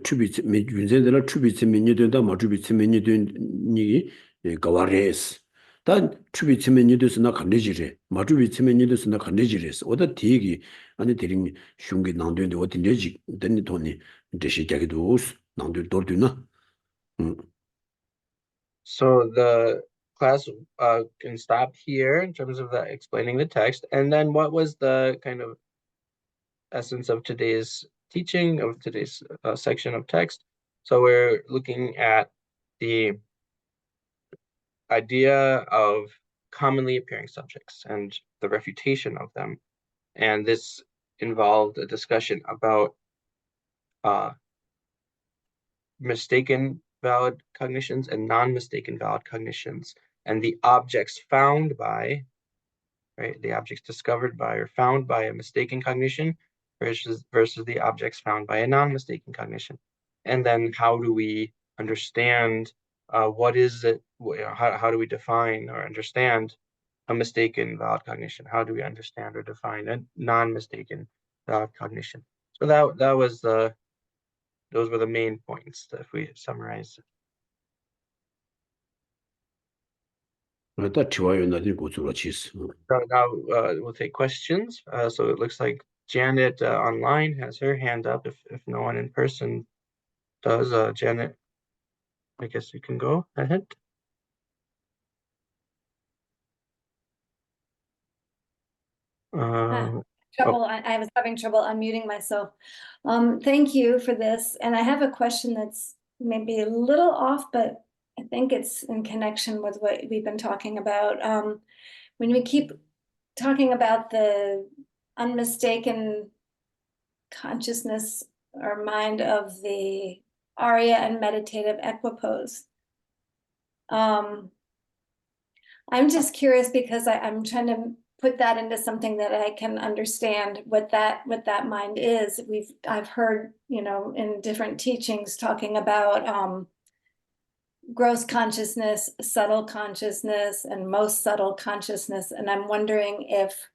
추비 메 균생들 추비 메뉴 된다 마 추비 메뉴 된니 가와레스 단 추비 메뉴 돼서 나 간내지래 마 추비 메뉴 돼서 나 간내지래스 어디 되기 아니 드린 슝게 나온데 어디 내지 된니 돈이 대시 자기도 나온데 돌드나 So the class can stop here in terms of explaining the text. And then what was the kind of essence of today's teaching, of today's section of text? So we're looking at the idea of commonly appearing subjects and the refutation of them. And this involved a discussion about mistaken valid cognitions and non-mistaken valid cognitions, and the objects found by, right, the objects discovered by or found by a mistaken cognition versus the objects found by a non-mistaken cognition. And then how do we understand what is it, how do we define or understand a mistaken valid cognition? How do we understand or define a non-mistaken valid cognition? So that was those were the main points if we summarize. 다 좋아요 나중에 고쳐라 치스 So now we'll take questions. So it looks like Janet online has her hand up if no one in person does. Janet, I guess you can go ahead. Oh, I was having trouble unmuting myself. Thank you for this. And I have a question that's maybe a little off, but I think it's in connection with what we've been talking about. When we keep talking about the unmistaken consciousness or mind of the Arya and meditative equipoise. I'm just curious because I'm trying to put that into something that I can understand what that mind is. I've heard, in different teachings talking about gross consciousness, subtle consciousness, and most subtle consciousness. And I'm wondering if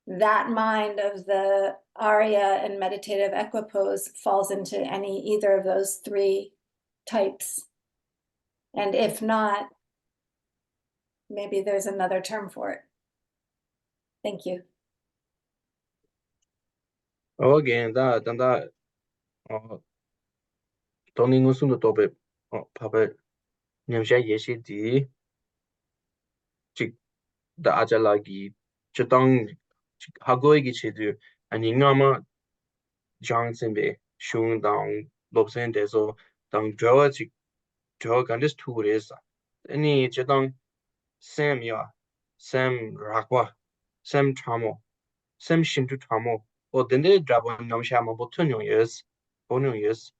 that mind of the Arya and meditative equipoise falls into either of those three types. And if not, maybe there's another term for it. Thank you. again, that Tony Ngusundu Tobe, Papa Nyamsha Yeshi Di, Chik the Ajalagi, Chitang Hagoigi Chidu, and Ingama Johnson Be, Shung Dang, Lobsen Deso, Dang Drawa Chik, Draw Gandis Tourist, any Chitang Sam Ya, Sam Rakwa, Sam Tramo, Sam Shintu Tramo, or the Nid Drabo Namshama Botunyo years, Bonyo years.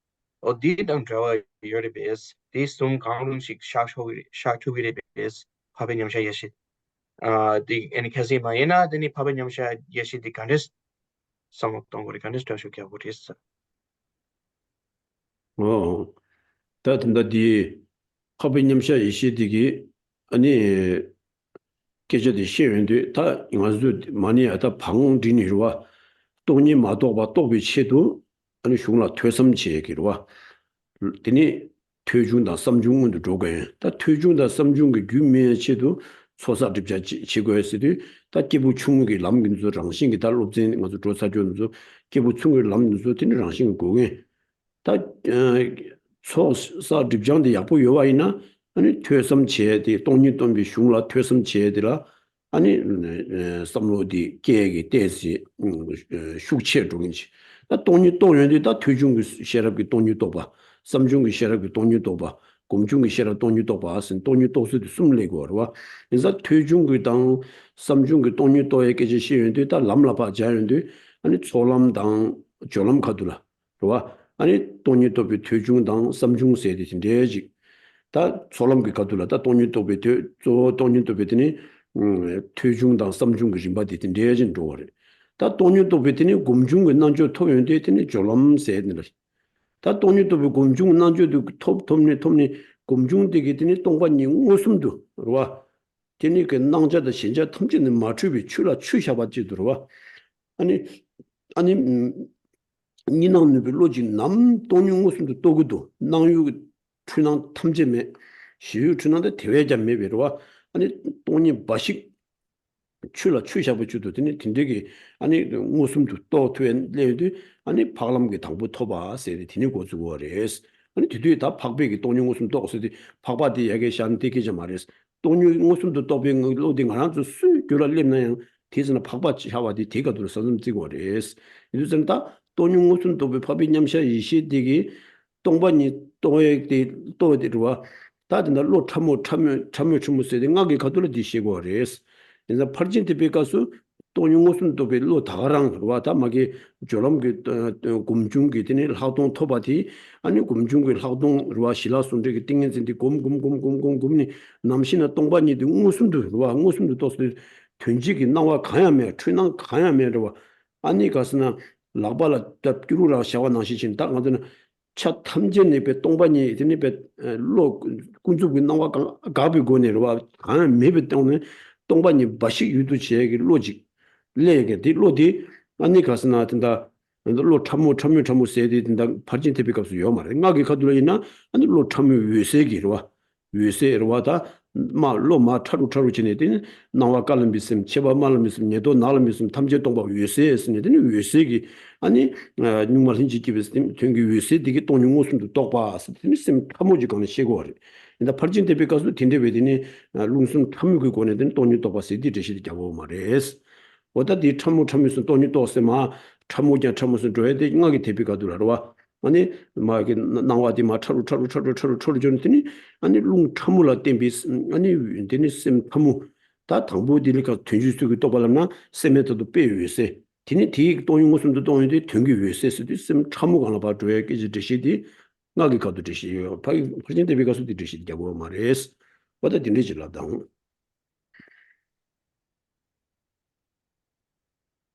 Or did and draw your base, this soon counting shark to be base, Pabinyam Yashi. The any Kazimaina, then Pabinyam Yashi the Candice, some of Tongo Candice to show what is. Oh, that the Habinyamsha Ishidigi, any Geshe the sharing the Ingazu money at a Pang Dinirwa, Tony Madoba Tobi Chedu, and Shula Twesam Chekirwa. Dini Tujunda Samjung and the Jogan, that Tujunda Samjung Gume Chedu, Sosa Dipja Chiguesidi, that Kibu Chungi Lamginzu, Rangsing, Dalobzin, was the Drosa Junzu, Kibu Chungi Lamzu, Tin Rangsing Gogan. That Sosa Dipjan the Yapu Yoaina, and it Twesam Che, the Tony Tombi Shula, Twesam Che, and it some of the Kegi, Desi, Shuche Drunch. That Tony Toyan, that Tujung Sherabi Tony Toba. Samjung Sherabi Tony Toba, Gomjung Shera Tony Tobas, and Tony Tosu the Sumlegor. Is that Tujung down Samjung Tony Toy Geshe and Dita Lamlapa Jarandu, and it's Solam down Jolam Kadula. And it Tony Tobi Tujung down Samjung said it in the edge. That Solam Kadula, that Tony Tobi to Tony Tobitini, Tujung down Samjung Jimbadi in the edge and door. That Tony Tobitini, Gomjung and Nanjo Toy and Ditini, Jolam said. 다 돈이도 공중 난주도 톱니 공중 되게 되니 동반이 웃음도 그러와 되니 그 낭자의 신자 탐지는 맞추비 출라 추샤받지 들어와 아니 니나는 로지 남 돈이 웃음도 또고도 낭유 추난 탐지매 시유 추난데 대외자매 베러와 아니 돈이 바식 출라 추샤받지도 되니 딘데기 아니 웃음도 또 되는데도 아니 박람게 당부 토바 세리 디니 고주고레스 아니 뒤뒤에 다 박백이 돈용 웃음 또 없어디 박바디 얘기 샤는 되게 좀 말했어 돈용 웃음도 또 병 로딩 하나 수 교랄림나요 디즈나 박바치 하와디 되가 들어 서좀 찍고레스 이제는 다 돈용 웃음도 법이냠샤 이시 되기 동반이 또에디 또에디와 다들 로 참여 주무세데 나게 가들어 디시고레스 이제 퍼진트 베가수 돈용 웃음도 별로 다가랑 들어와 다 막이 저런 곰중기 되는 활동 토바디 아니 곰중기 활동으로 실라순데 띵엔진디 곰곰곰곰곰곰니 남신의 동반이도 웃음도 와 웃음도 또 던지기 나와 가야매 트난 가야매로 아니 가스나 라발라 답기루라 샤와나시친 딱 맞는 차 탐진의 배 동반이 되는 배로 군주기 나와 가비 고네로 가야 매배 때문에 동반이 바식 유도 지역의 로직 레게 디로디 아니 가스나 된다 로 참모 세디 된다 파진 대비 값이 요 말에 나게 가들이나 아니 로 참모 위세기로 와 위세로 와다 로마 차루 지내더니 나와 깔은 비씀 제바 말은 비씀 얘도 나름 비씀 탐제 동바 위세스니더니 위세기 아니 정말 힌지기 비씀 경기 위세 되게 돈용 무슨도 똑바스 비씀 탐오지 거는 시고리 근데 퍼진 대비 가서 딘데 베더니 룽숨 탐고 거네더니 돈이 똑바스 디듯이 잡고 말레스 어디 참무서 돈이 또세마 참무자 참무서 줘야 돼 ing하게 대비가 들어와 아니 막 이게 나와디 막 차루 줬더니 아니 룽 참물라 땜비 아니 되니 셈 참무 다 당부디니까 된주스기 또 발람나 셈에도 빼위세 디니 디 돈이 무슨도 돈인데 된기 위세스도 셈 참무가 하나 봐 줘야 끼지 드시디 나기 가도 드시요 파이 프레젠 대비가서 드시디 잡고 말레스 어디 딘리지라다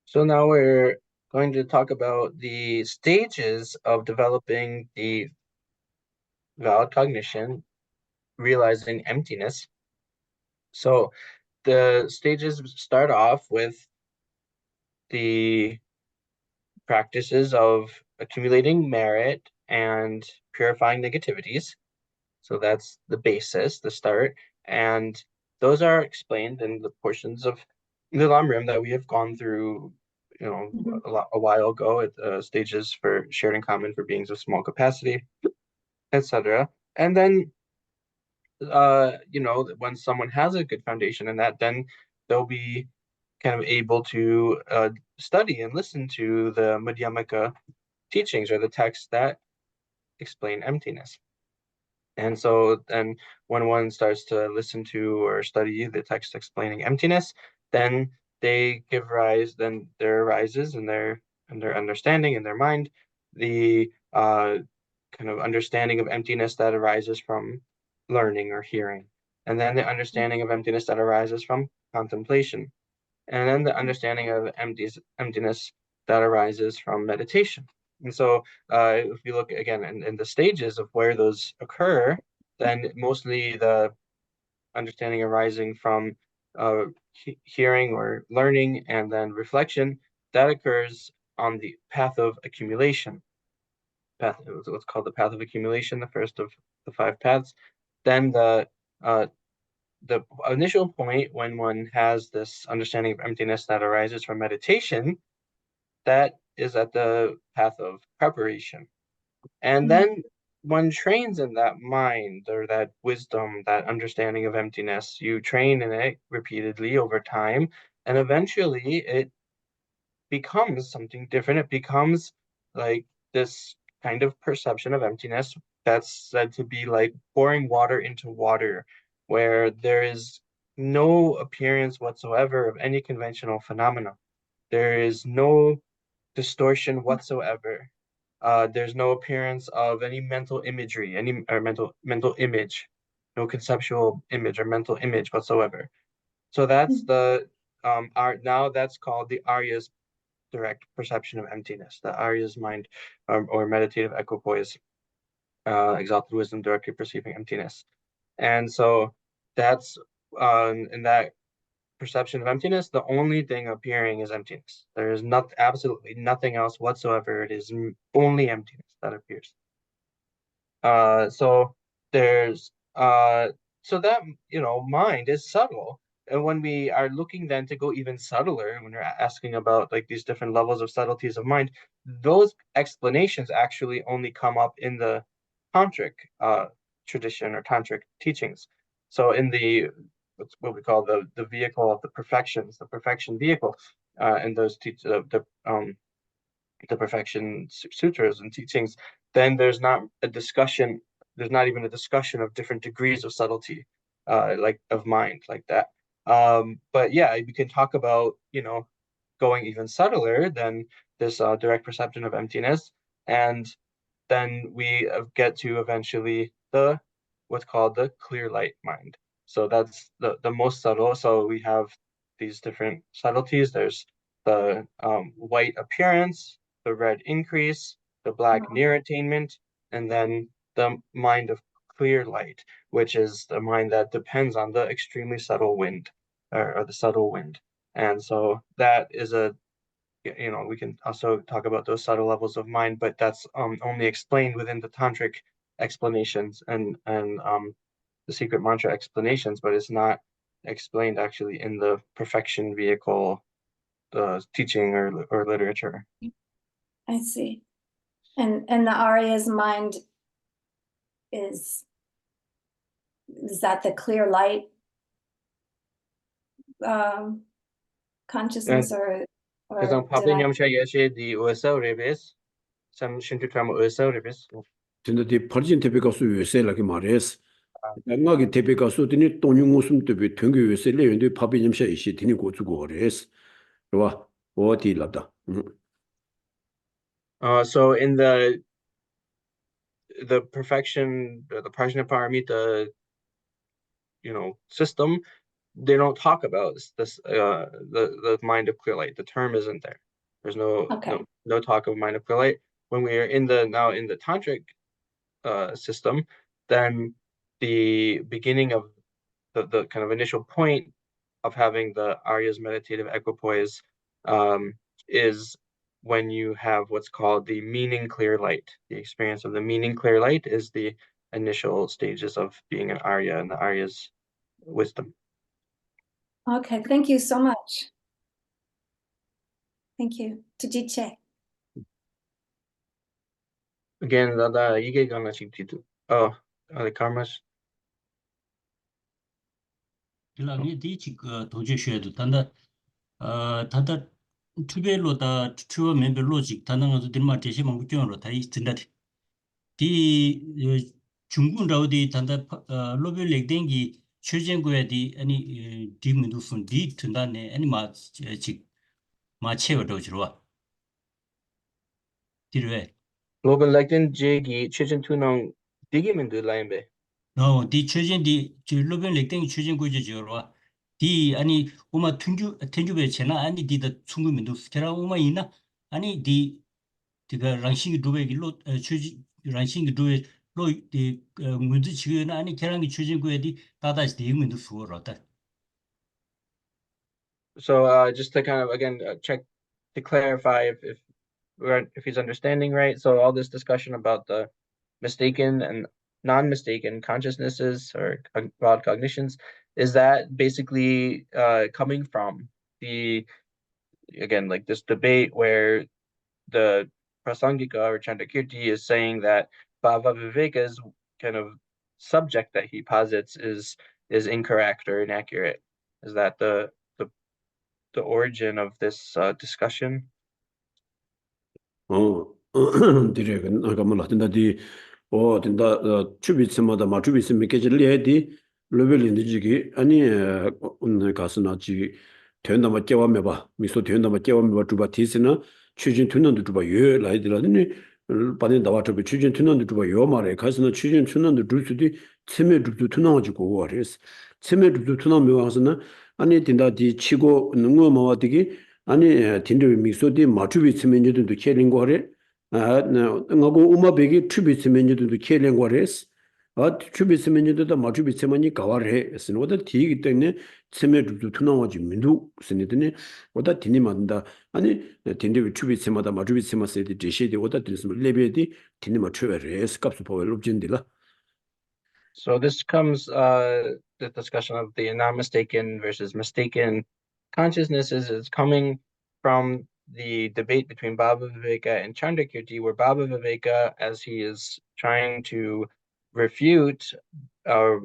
So now we're going to talk about the stages of developing the valid cognition, realizing emptiness. So the stages start off with the practices of accumulating merit and purifying negativities. So that's the basis, the start. And those are explained in the portions of the Lamrim that we have gone through, a while ago at stages for shared in common for beings of small capacity, etc. And then, when someone has a good foundation in that, then they'll be kind of able to study and listen to the Madhyamaka teachings or the texts that explain emptiness. And so then when one starts to listen to or study the text explaining emptiness, then then there arises in their understanding, in their mind, the kind of understanding of emptiness that arises from learning or hearing. And then the understanding of emptiness that arises from contemplation. And then the understanding of emptiness that arises from meditation. And so if you look again in the stages of where those occur, then mostly the understanding arising from hearing or learning and then reflection, that occurs on the path of accumulation. What's called the path of accumulation, the first of the 5 paths. Then the initial point when one has this understanding of emptiness that arises from meditation, that is at the path of preparation. And then one trains in that mind or that wisdom, that understanding of emptiness. You train in it repeatedly over time, and eventually it becomes something different. It becomes like this kind of perception of emptiness that's said to be like pouring water into water, where there is no appearance whatsoever of any conventional phenomena. There is no distortion whatsoever. There's no appearance of any mental imagery, any or mental image, no conceptual image or mental image whatsoever. So that's the now that's called the Arya's direct perception of emptiness, the Arya's mind, or meditative equipoise, exalted wisdom directly perceiving emptiness. And so that's in that perception of emptiness, the only thing appearing is emptiness. There is absolutely nothing else whatsoever. It is only emptiness that appears. So there's so that mind is subtle. And when we are looking then to go even subtler, when we're asking about like these different levels of subtleties of mind, those explanations actually only come up in the tantric tradition or tantric teachings. So in what we call the vehicle of the perfections, the perfection vehicle, and those the perfection sutras and teachings, then there's not even a discussion of different degrees of subtlety, like of mind, like that. But yeah, we can talk about, going even subtler than this direct perception of emptiness, and then we get to eventually what's called the clear light mind. So that's the most subtle. So we have these different subtleties. There's the white appearance, the red increase, the black near attainment, and then the mind of clear light, which is the mind that depends on the extremely subtle wind, or the subtle wind. And so that is we can also talk about those subtle levels of mind, but that's only explained within the tantric explanations and the secret mantra explanations, but it's not explained actually in the perfection vehicle teaching or literature. I see. And the Arya's mind is that the clear light consciousness or 그래서 did I? 파비냠샤 예시 디 오서 레베스 참 신투트라모 오서 레베스 진짜디 버진 대비 가수 요새라게 말했어. 내가게 대비 가수들이 돈용 웃음 대비 등교 요새래 연대 파비님샤 이시 드니 고주고 그랬어. 봐. 어디라다. So in the perfection, the Prajnaparamita, system, they don't talk about this the mind of clear light. The term isn't there. There's no talk of mind of clear light. When we are in the tantric system, then the beginning of the kind of initial point of having the Arya's meditative equipoise is when you have what's called the meaning clear light. The experience of the meaning clear light is the initial stages of being an Arya and the Arya's wisdom. Okay, thank you so much. Thank you. To Geshe. Again, 이게 가나 지도. karmas. 일랑이 디치가 도제셔도 단다 다다 투벨로다 투어 멤버 로직 단능아도 들마 대시만 국경으로 다 있던다 디 중군라우디 단다 로벨 렉댕기 최전고야디 아니 디문도 fund이 튼다네 아니 마직 마체어도 주로와 디르웨 Global legend 제기 최전 투능 디기면도 라인베. 디 최전디 로벨 렉댕기 최전고지 주로와 디 아니 오마 튼주베 체나 아니 디다 충분민도 스케라 오마 있나 아니 디 디가 랑싱이 두베기로 추지 랑싱이 두베 로디 문제 지금 아니 계란기 추진구에디 다다시 대응민도 수어라다. So just to kind of again check to clarify if he's understanding right. So all this discussion about the mistaken and non-mistaken consciousnesses or broad cognitions, is that basically coming from like this debate where the Prasangika or Chandakirti is saying that Bhava Viveka's kind of subject that he posits is incorrect or inaccurate. Is that the origin of this discussion? 디레가 아까 말했던다디 된다 추비츠마다 마추비츠 미케질리에디 레벨인지기 아니 오늘 가스나지 된다 맞게와매 봐 미소 된다 맞게와매 봐 주바 티스나 추진 투는도 주바 요 라이들라니 반에 나와서 추진 투는도 주바 요 말에 가스나 추진 투는도 주스디 치매 주도 투나가지고 와레스 치매 주도 투나면 와서는 아니 된다디 치고 능어 마와디기 아니 딘도 미소디 마추비츠 메뉴도 캐링고 하래 나고 우마베기 추비츠 메뉴도 캐링고 하레스 추비츠 메뉴도 마추비츠 메뉴 가와래 했으니 오다 디기 때문에 치매도 투나와지 민두 스니드니 오다 디니 만다 아니 딘도 추비츠마다 마추비츠마세디 제시디 오다 디스 레베디 디니 마추베레스 값을 보여 롭진디라. So this comes the discussion of the non-mistaken versus mistaken consciousnesses is coming from the debate between Baba Viveka and Chandrakirti, where Baba Viveka, as he is trying to refute our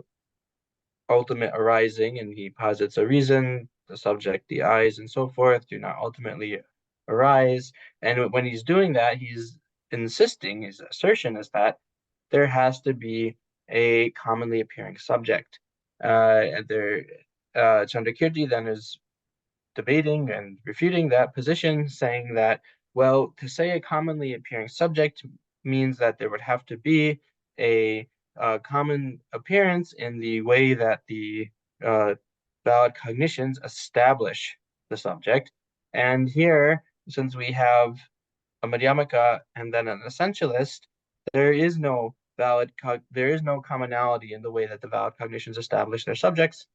ultimate arising, and he posits a reason, the subject, the eyes, and so forth, do not ultimately arise. And when he's doing that, he's insisting, his assertion is that there has to be a commonly appearing subject. Chandrakirti then is debating and refuting that position, saying that, well, to say a commonly appearing subject means that there would have to be a common appearance in the way that the valid cognitions establish the subject. And here, since we have a Madhyamaka and then an essentialist, there is no commonality in the way that the valid cognitions establish their subjects.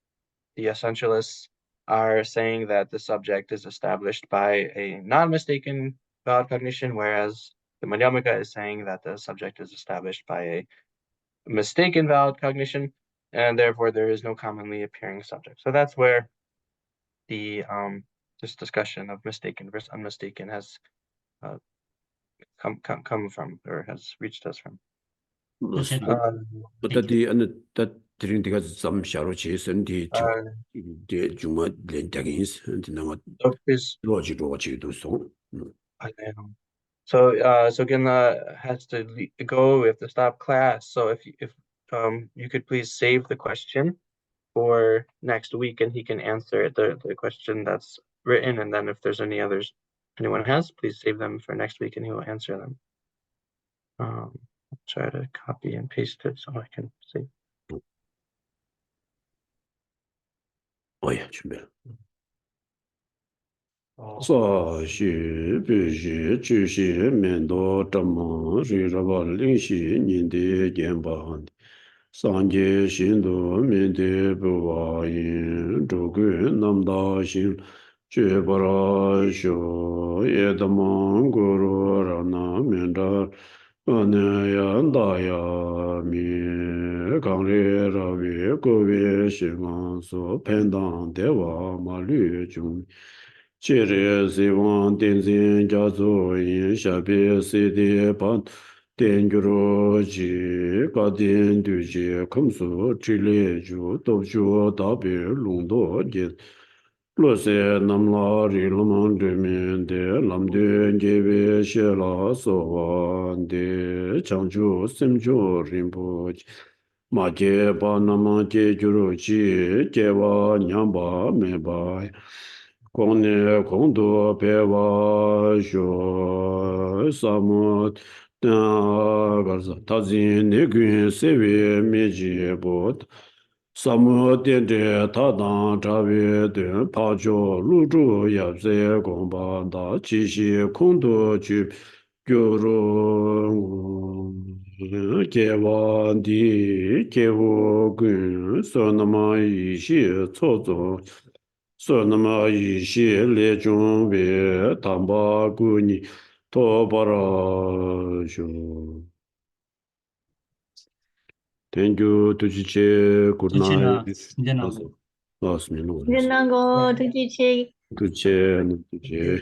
The essentialists are saying that the subject is established by a non-mistaken valid cognition, whereas the Madhyamaka is saying that the subject is established by a mistaken valid cognition. and therefore there is no commonly appearing subject. So that's where the this discussion of mistaken versus unmistaken has come from, or has reached us from. 그렇죠. 어떻게 어느 드린 데가 좀 샤로치 선디 저 주마 렌타긴스 나가 So please, 로지도 송. I know. So Ginla has to go. We have to stop class. So if you could please save the question for next week, and he can answer the question that's written, and then if there's any others anyone has, please save them for next week, and he will answer them. I'll try to copy and paste it so I can save. 준비. 所需必须知悉面多这么是这个灵犀您的肩膀三界心多面的不瓦因诸鬼那么大心觉不拉修也的蒙古罗让那面着那样大呀米刚烈热为各位西安所偏当的瓦马律中 切日希望电信家族因下边 CD 把电剧罗机把电对接控诉之类就都就大别龙多的罗塞南拉里罗蒙对面的南端这边写了所望的长久深久人不马街把那么解决罗机解瓦娘巴没巴 공내 공도 배워 쇼 사모 가서 다진 내근 세외 메지보 사모 된데 다당 자외된 파조 루주 yap세 공반다 지시 공도 주 교로 개완디 개호근 소나마이시 초조 说那么一些列中为坦巴古尼托巴拉修。Thank you, Tujiche. Good night. 그렇지나 이제 나고 Last minute. Good night, go to Tujiche, Tujiche.